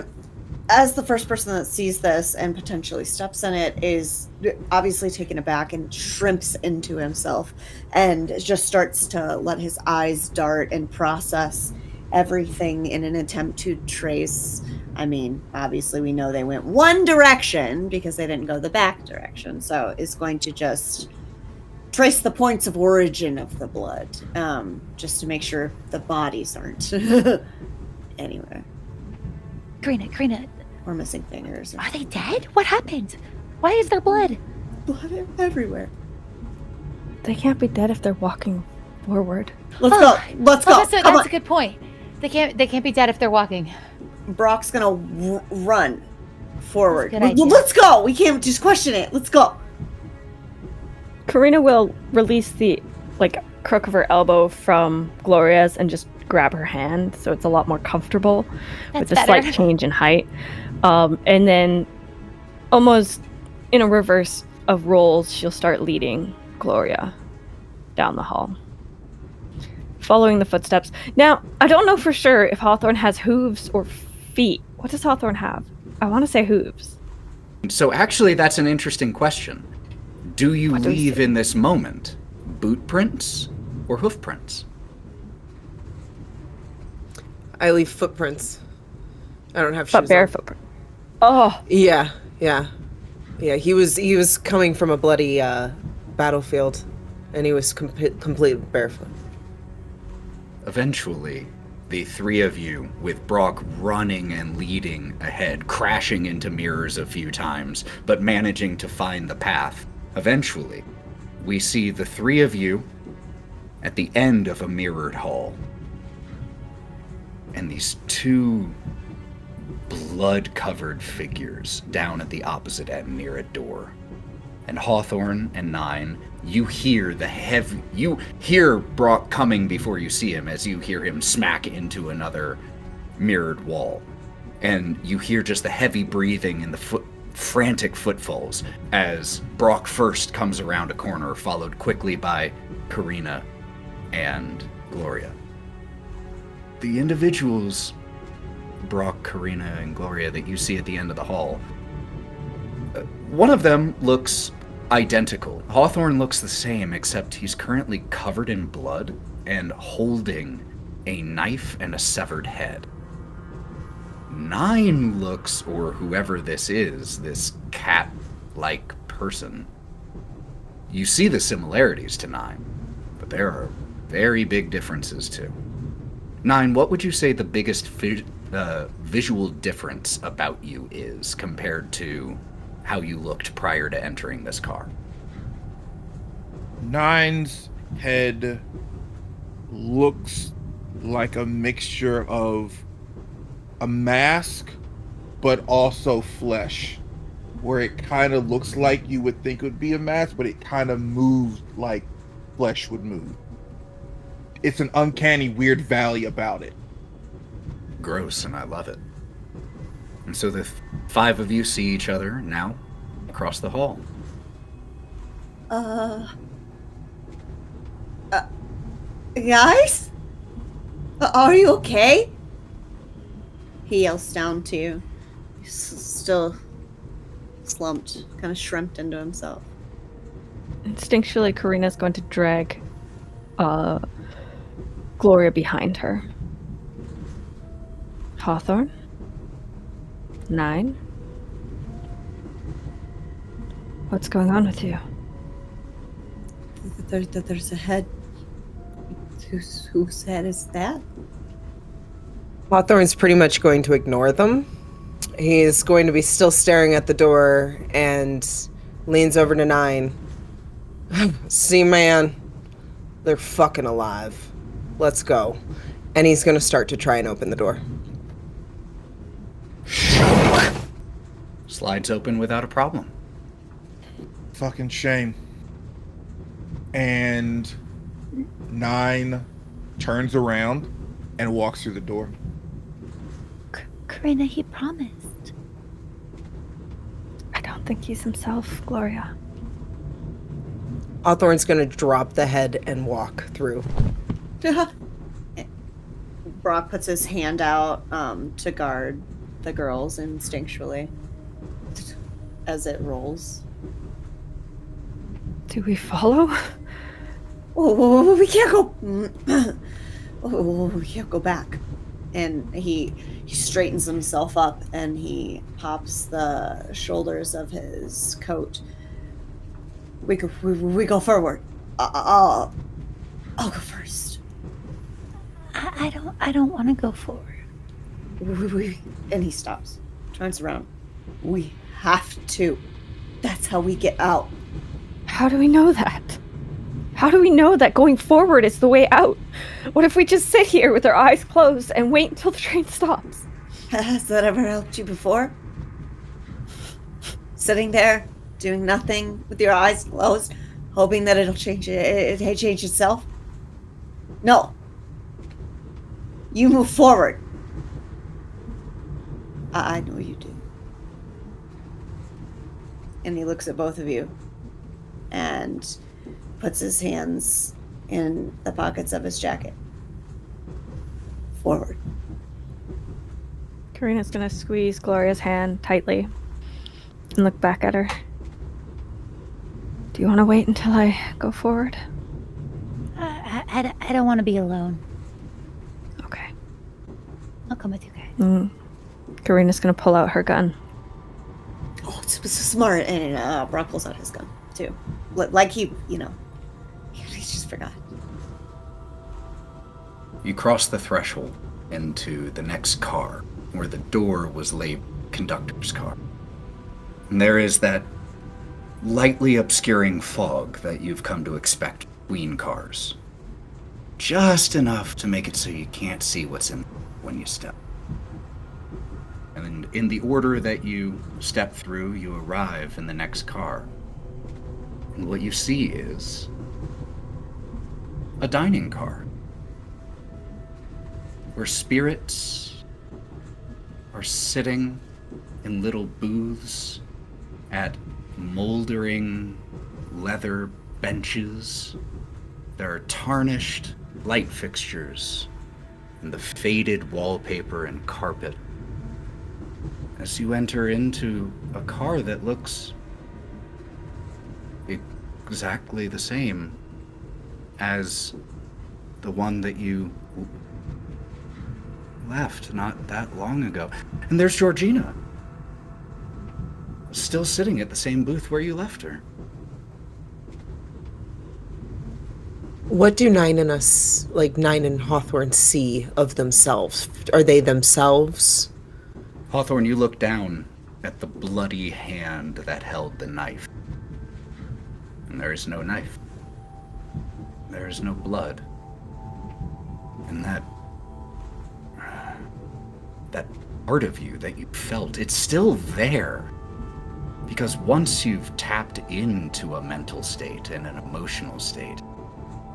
as the first person that sees this and potentially steps in it, is obviously taken aback and shrimps into himself and just starts to let his eyes dart and process everything in an attempt to trace. I mean, obviously we know they went one direction because they didn't go the back direction. So it's going to just trace the points of origin of the blood, just to make sure the bodies aren't anywhere. Karina. Or missing fingers. Are they dead? What happened? Why is there blood? Blood everywhere. They can't be dead if they're walking forward. Let's go. Let's go. That's a good point. They can't be dead if they're walking. Brock's gonna run forward. That's a good idea. Let's go. We can't just question it. Let's go. Karina will release the crook of her elbow from Gloria's and just grab her hand, so it's a lot more comfortable with the slight change in height. And then, almost in a reverse of roles, she'll start leading Gloria down the hall, following the footsteps. Now, I don't know for sure if Hawthorne has hooves or feet. What does Hawthorne have? I want to say hooves. So actually, that's an interesting question. Do you leave in this moment boot prints or hoof prints? I leave footprints. I don't have shoes. But bare on. footprint. Oh. Yeah. He was coming from a bloody battlefield, and he was completely barefoot. Eventually, the three of you, with Brawk running and leading ahead, crashing into mirrors a few times, but managing to find the path. Eventually, we see the three of you at the end of a mirrored hall. And these two blood-covered figures down at the opposite end near a door. And Hawthorne and Nyne, you hear you hear Brawk coming before you see him, as you hear him smack into another mirrored wall. And you hear just the heavy breathing and the frantic footfalls as Brawk first comes around a corner, followed quickly by Karina and Gloria. The individuals, Brawk, Karina, and Gloria, that you see at the end of the hall, one of them looks identical. Hawthorne looks the same, except he's currently covered in blood and holding a knife and a severed head. Nyne looks, or whoever this is, this cat-like person. You see the similarities to Nyne, but there are very big differences too. Nyne, what would you say the biggest visual difference about you is compared to how you looked prior to entering this car? Nyne's head looks like a mixture of a mask, but also flesh, where it kind of looks like you would think it would be a mask, but it kind of moves like flesh would move. It's an uncanny, weird valley about it. Gross, and I love it. And so the five of you see each other now across the hall. Guys? Are you okay? He yells down to you. He's still slumped, kind of shrimped into himself. Instinctually, Karina's going to drag Gloria behind her. Hawthorne? Nyne? What's going on with you? There's a head. Whose head is that? Hawthorne's pretty much going to ignore them. He's going to be still staring at the door and leans over to Nyne. See, man, they're fucking alive. Let's go. And he's going to start to try and open the door. Slides open without a problem. Fucking shame. And Nyne turns around and walks through the door. Karina, he promised. I don't think he's himself, Gloria. Hawthorne's going to drop the head and walk through. Brawk puts his hand out to guard the girls instinctually as it rolls. Do we follow? Oh, we can't go. Oh, we can't go back. And he straightens himself up and he pops the shoulders of his coat. We go forward. I'll go first. I don't want to go forward. And he stops, turns around. We have to. That's how we get out. How do we know that? How do we know that going forward is the way out? What if we just sit here with our eyes closed and wait until the train stops? Has that ever helped you before? Sitting there, doing nothing with your eyes closed, hoping that it'll change itself? No. You move forward. I know you do. And he looks at both of you and puts his hands in the pockets of his jacket. Forward. Karina's gonna squeeze Gloria's hand tightly and look back at her. Do you want to wait until I go forward? I don't want to be alone. Okay. I'll come with you guys. Karina's gonna pull out her gun. Oh, it's smart. And Brawk pulls out his gun, too. Like he just forgot. You cross the threshold into the next car, where the door was labeled conductor's car. And there is that lightly obscuring fog that you've come to expect between cars. Just enough to make it so you can't see what's in when you step. And in the order that you step through, you arrive in the next car. And what you see is a dining car where spirits are sitting in little booths at moldering leather benches. There are tarnished light fixtures and the faded wallpaper and carpet as you enter into a car that looks exactly the same as the one that you left not that long ago. And there's Georgina, still sitting at the same booth where you left her. What do Nyne and Hawthorne see of themselves? Are they themselves? Hawthorne, you look down at the bloody hand that held the knife. And there is no knife. There is no blood. And that part of you that you felt, it's still there. Because once you've tapped into a mental state and an emotional state,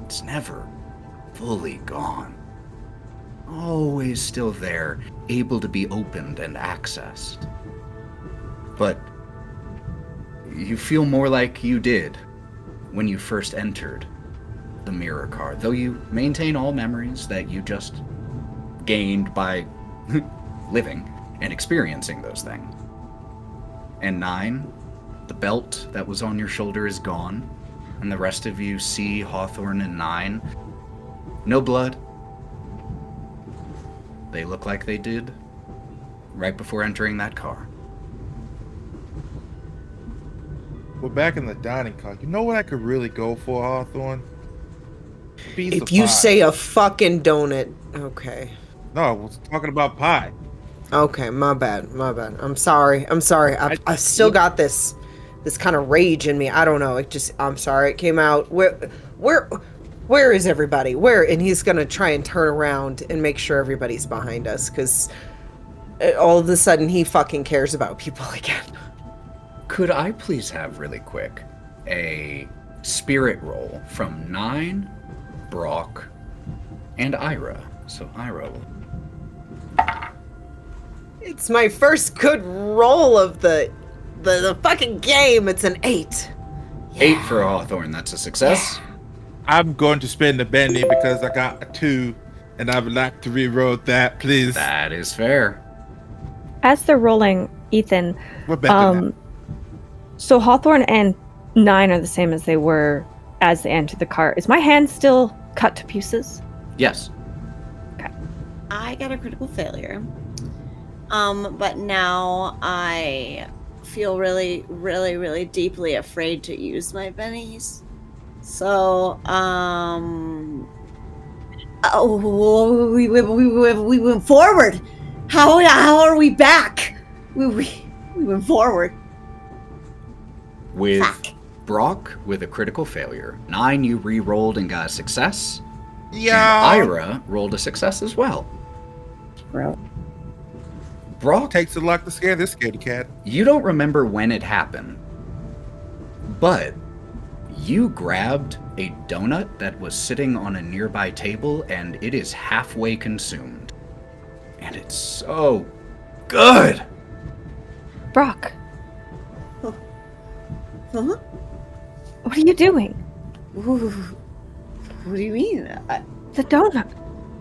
it's never fully gone. Always still there, able to be opened and accessed. But you feel more like you did when you first entered the mirror car, though you maintain all memories that you just gained by living and experiencing those things. And Nyne, the belt that was on your shoulder is gone, and the rest of you see Hawthorne and Nyne. No blood. They look like they did right before entering that car. we're back in the dining car. You know what I could really go for, Hawthorne? If you say a fucking donut, okay. No, I was talking about pie. Okay, my bad. I'm sorry. I still got this kind of rage in me. I don't know. I'm sorry. It came out. Where is everybody? And he's gonna try and turn around and make sure everybody's behind us, because all of a sudden he fucking cares about people again. Could I please have really quick a spirit roll from Nyne, Brawk, and Ira? So Ira will... It's my first good roll of the fucking game. It's an 8. 8 for Hawthorne. That's a success. I'm going to spend the Benny because I got a 2, and I would like to re-roll that, please. That is fair. As they're rolling, Ethan, We're back in that. so Hawthorne and Nyne are the same as they were as they entered the car. Is my hand still cut to pieces? Yes. I got a critical failure. But now I feel really, really, really deeply afraid to use my bennies. So, we went forward. How are we back? We went forward. With Fuck. Brawk with a critical failure. Nyne, you re-rolled and got a success. Yeah. And Ira rolled a success as well. Bro. Brawk, Takes a lot to scare this scaredy cat. you don't remember when it happened, but you grabbed a donut that was sitting on a nearby table and it is halfway consumed. And it's so good. Brawk, Huh? what are you doing? Ooh. What do you mean? The donut.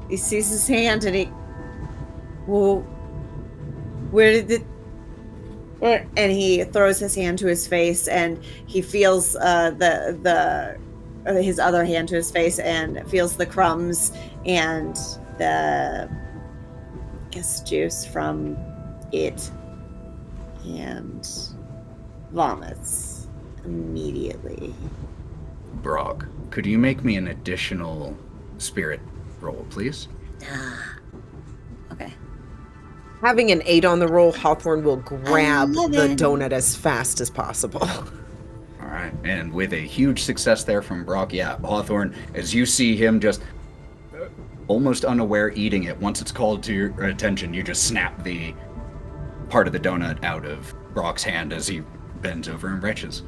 He sees his hand and he... Well, where did it... And he throws his hand to his face and he feels his other hand to his face and feels the crumbs and the... I guess juice from it and vomits immediately. Brawk, could you make me an additional spirit roll, please? Okay. Having an 8 on the roll, Hawthorne will grab the 11. donut as fast as possible. All right, and with a huge success there from Brawk, yeah, Hawthorne, as you see him just almost unaware eating it, once it's called to your attention, you just snap the part of the donut out of Brawk's hand as he bends over and retches.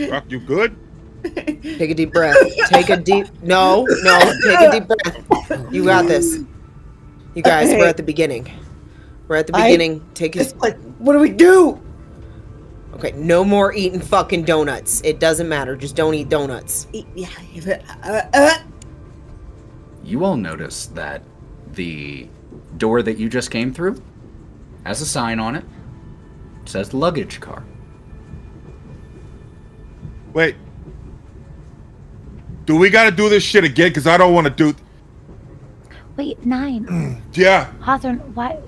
Rock, you good? Take a deep breath. Take a deep... No. Take a deep breath. You got this. You guys, we're at the beginning. We're at the beginning. Take a... What do we do? Okay, no more eating fucking donuts. It doesn't matter. Just don't eat donuts. You all notice that the door that you just came through has a sign on it. It says luggage car. Wait. Do we gotta do this shit again? Because I don't want to do... Wait, Nyne. Yeah. Hawthorne, why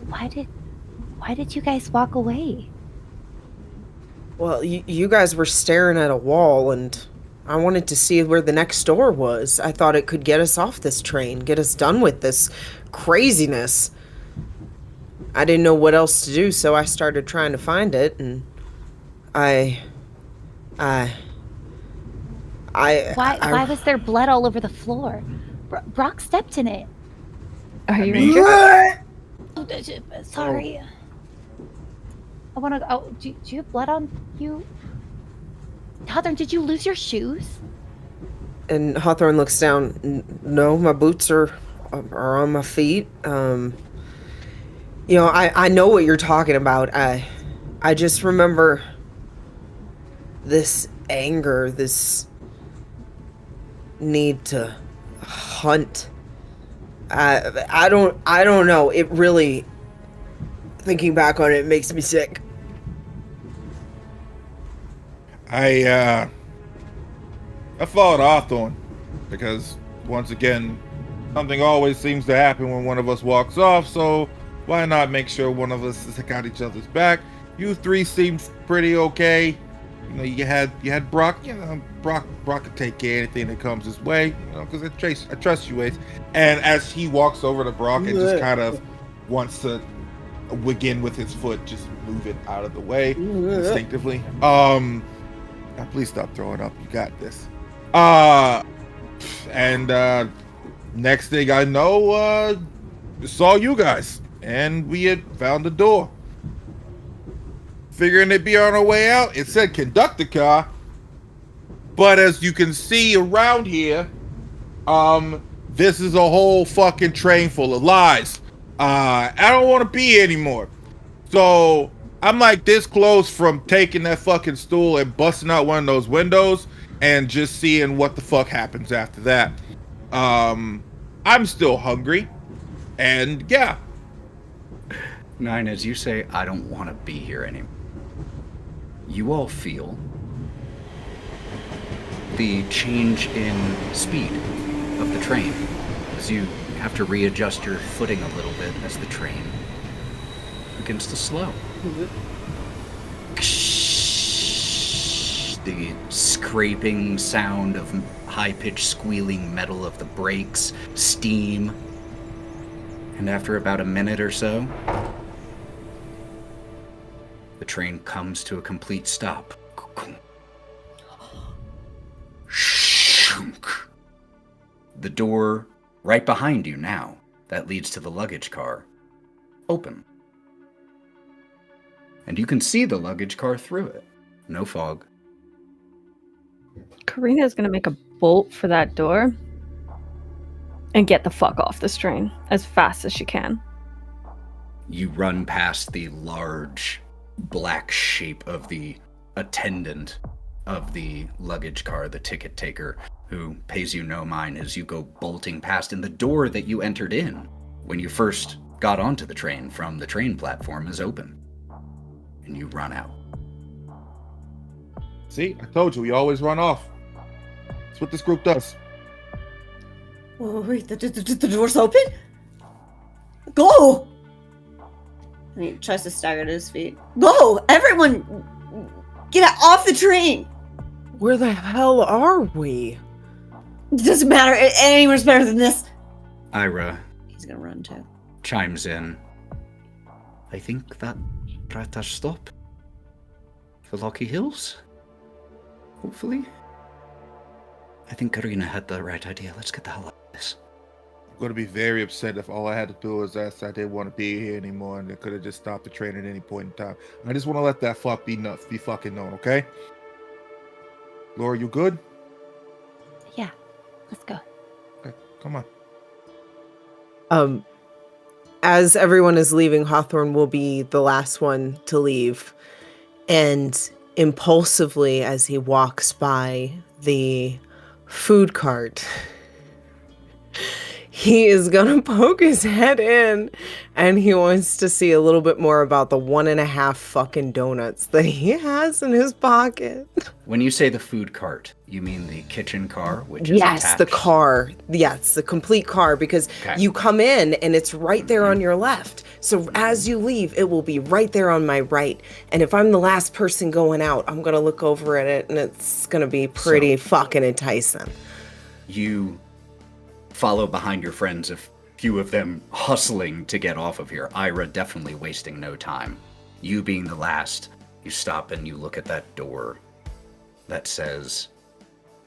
did you guys walk away? Well, you guys were staring at a wall, and I wanted to see where the next door was. I thought it could get us off this train, get us done with this craziness. I didn't know what else to do, so I started trying to find it, and Why was there blood all over the floor? Brawk stepped in it. Are you Oh, sorry. I want to. Oh, do you have blood on you? Hawthorne, did you lose your shoes? And Hawthorne looks down. No, my boots are on my feet. You know, I know what you're talking about. I just remember this anger, this need to hunt. I don't know. It really, thinking back on it, makes me sick. I followed Hawthorne because once again, something always seems to happen when one of us walks off, so why not make sure one of us has got each other's back? You three seemed pretty okay. You know, you had Brawk. You know, Brawk could take care of anything that comes his way. You know, because I trust you, Ace. And as he walks over to Brawk and just kind of wants to begin with his foot, just move it out of the way instinctively. Please stop throwing up. You got this. And next thing I know, saw you guys, and we had found the door. Figuring they'd be on our way out, it said conductor car. But as you can see around here, this is a whole fucking train full of lies. I don't want to be here anymore. So I'm like this close from taking that fucking stool and busting out one of those windows and just seeing what the fuck happens after that. I'm still hungry. And yeah. Nyne, as you say, I don't want to be here anymore. You all feel the change in speed of the train as you have to readjust your footing a little bit as the train begins to slow. The scraping sound of high-pitched squealing metal of the brakes, steam, and after about a minute or so, the train comes to a complete stop. The door right behind you now, that leads to the luggage car, open. And you can see the luggage car through it. No fog. Karina's gonna make a bolt for that door and get the fuck off this train as fast as she can. You run past the large black shape of the attendant of the luggage car, the ticket taker, who pays you no mind as you go bolting past. And the door that you entered in when you first got onto the train from the train platform is open. And you run out. See, I told you, we always run off. That's what this group does. Oh, wait, the door's open? Go! And he tries to stagger to his feet. Go! Everyone! Get off the train! Where the hell are we? It doesn't matter. Anyone's better than this. Ira. He's gonna run too. Chimes in. I think that brought our stop. Vallaki Hills? Hopefully? I think Karina had the right idea. Let's get the hell out of this. I'm going to be very upset if all I had to do was ask I didn't want to be here anymore and they could have just stopped the train at any point in time. I just want to let that fuck be fucking known, okay? Laura, you good? Yeah, let's go. Okay, come on. As everyone is leaving, Hawthorne will be the last one to leave. And impulsively, as he walks by the food cart, he is gonna poke his head in and he wants to see a little bit more about the 1.5 fucking donuts that he has in his pocket. When you say the food cart, you mean the kitchen car, which is Yes, attached? the car. Yes, the complete car, because you come in and it's right there on your left. So as you leave, it will be right there on my right. And if I'm the last person going out, I'm going to look over at it and it's going to be pretty fucking enticing. You follow behind your friends, a few of them hustling to get off of here. Ira definitely wasting no time. You being the last, you stop and you look at that door that says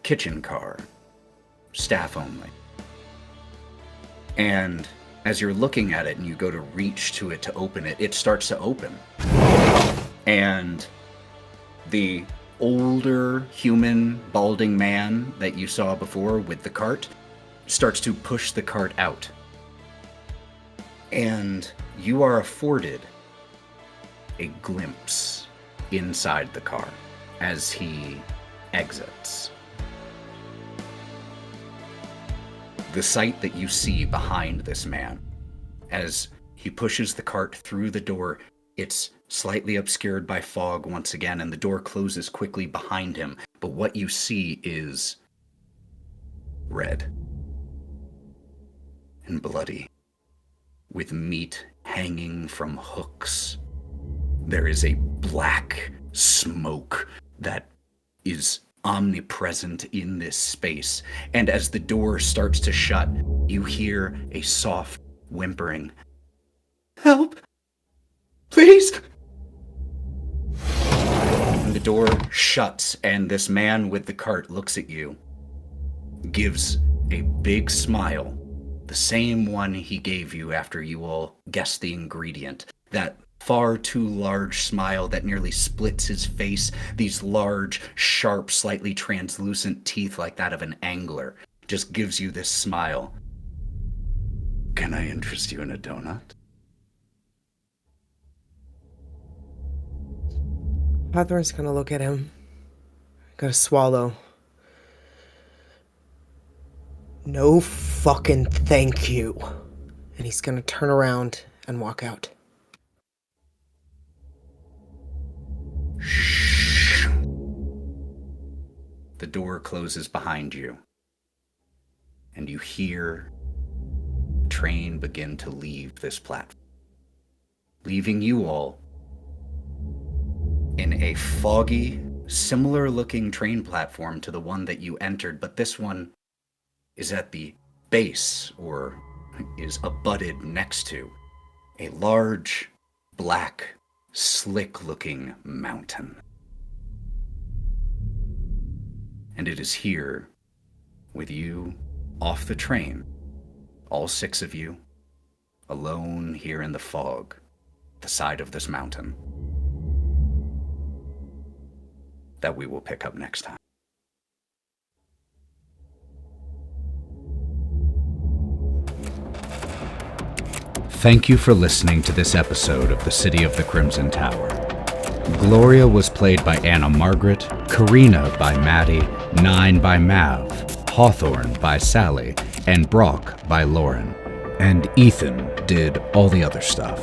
kitchen car, staff only. And as you're looking at it and you go to reach to it to open it, it starts to open. And the older human balding man that you saw before with the cart starts to push the cart out. And you are afforded a glimpse inside the car as he exits. The sight that you see behind this man, as he pushes the cart through the door, it's slightly obscured by fog once again, and the door closes quickly behind him. But what you see is red and bloody, with meat hanging from hooks there is a black smoke that is omnipresent in this space. And as the door starts to shut, you hear a soft whimpering. Help! Please! And the door shuts, and this man with the cart looks at you, gives a big smile, the same one he gave you after you all guessed the ingredient. That far too large smile that nearly splits his face, these large, sharp, slightly translucent teeth like that of an angler, just gives you this smile. Can I interest you in a donut? Hawthorne's gonna look at him. Gotta swallow. No fucking thank you. And he's gonna turn around and walk out. Shh. The door closes behind you, and you hear the train begin to leave this platform, leaving you all in a foggy, similar-looking train platform to the one that you entered, but this one is at the base, or is abutted next to, a large, black, slick-looking mountain. And it is here, with you off the train, all 6 of you, alone here in the fog, the side of this mountain, that we will pick up next time. Thank you for listening to this episode of The City of the Crimson Tower. Gloria was played by Anna Margaret, Karina by Matty, Nyne by Mav, Hawthorne by Sally, and Brawk by Lauren. And Ethan did all the other stuff.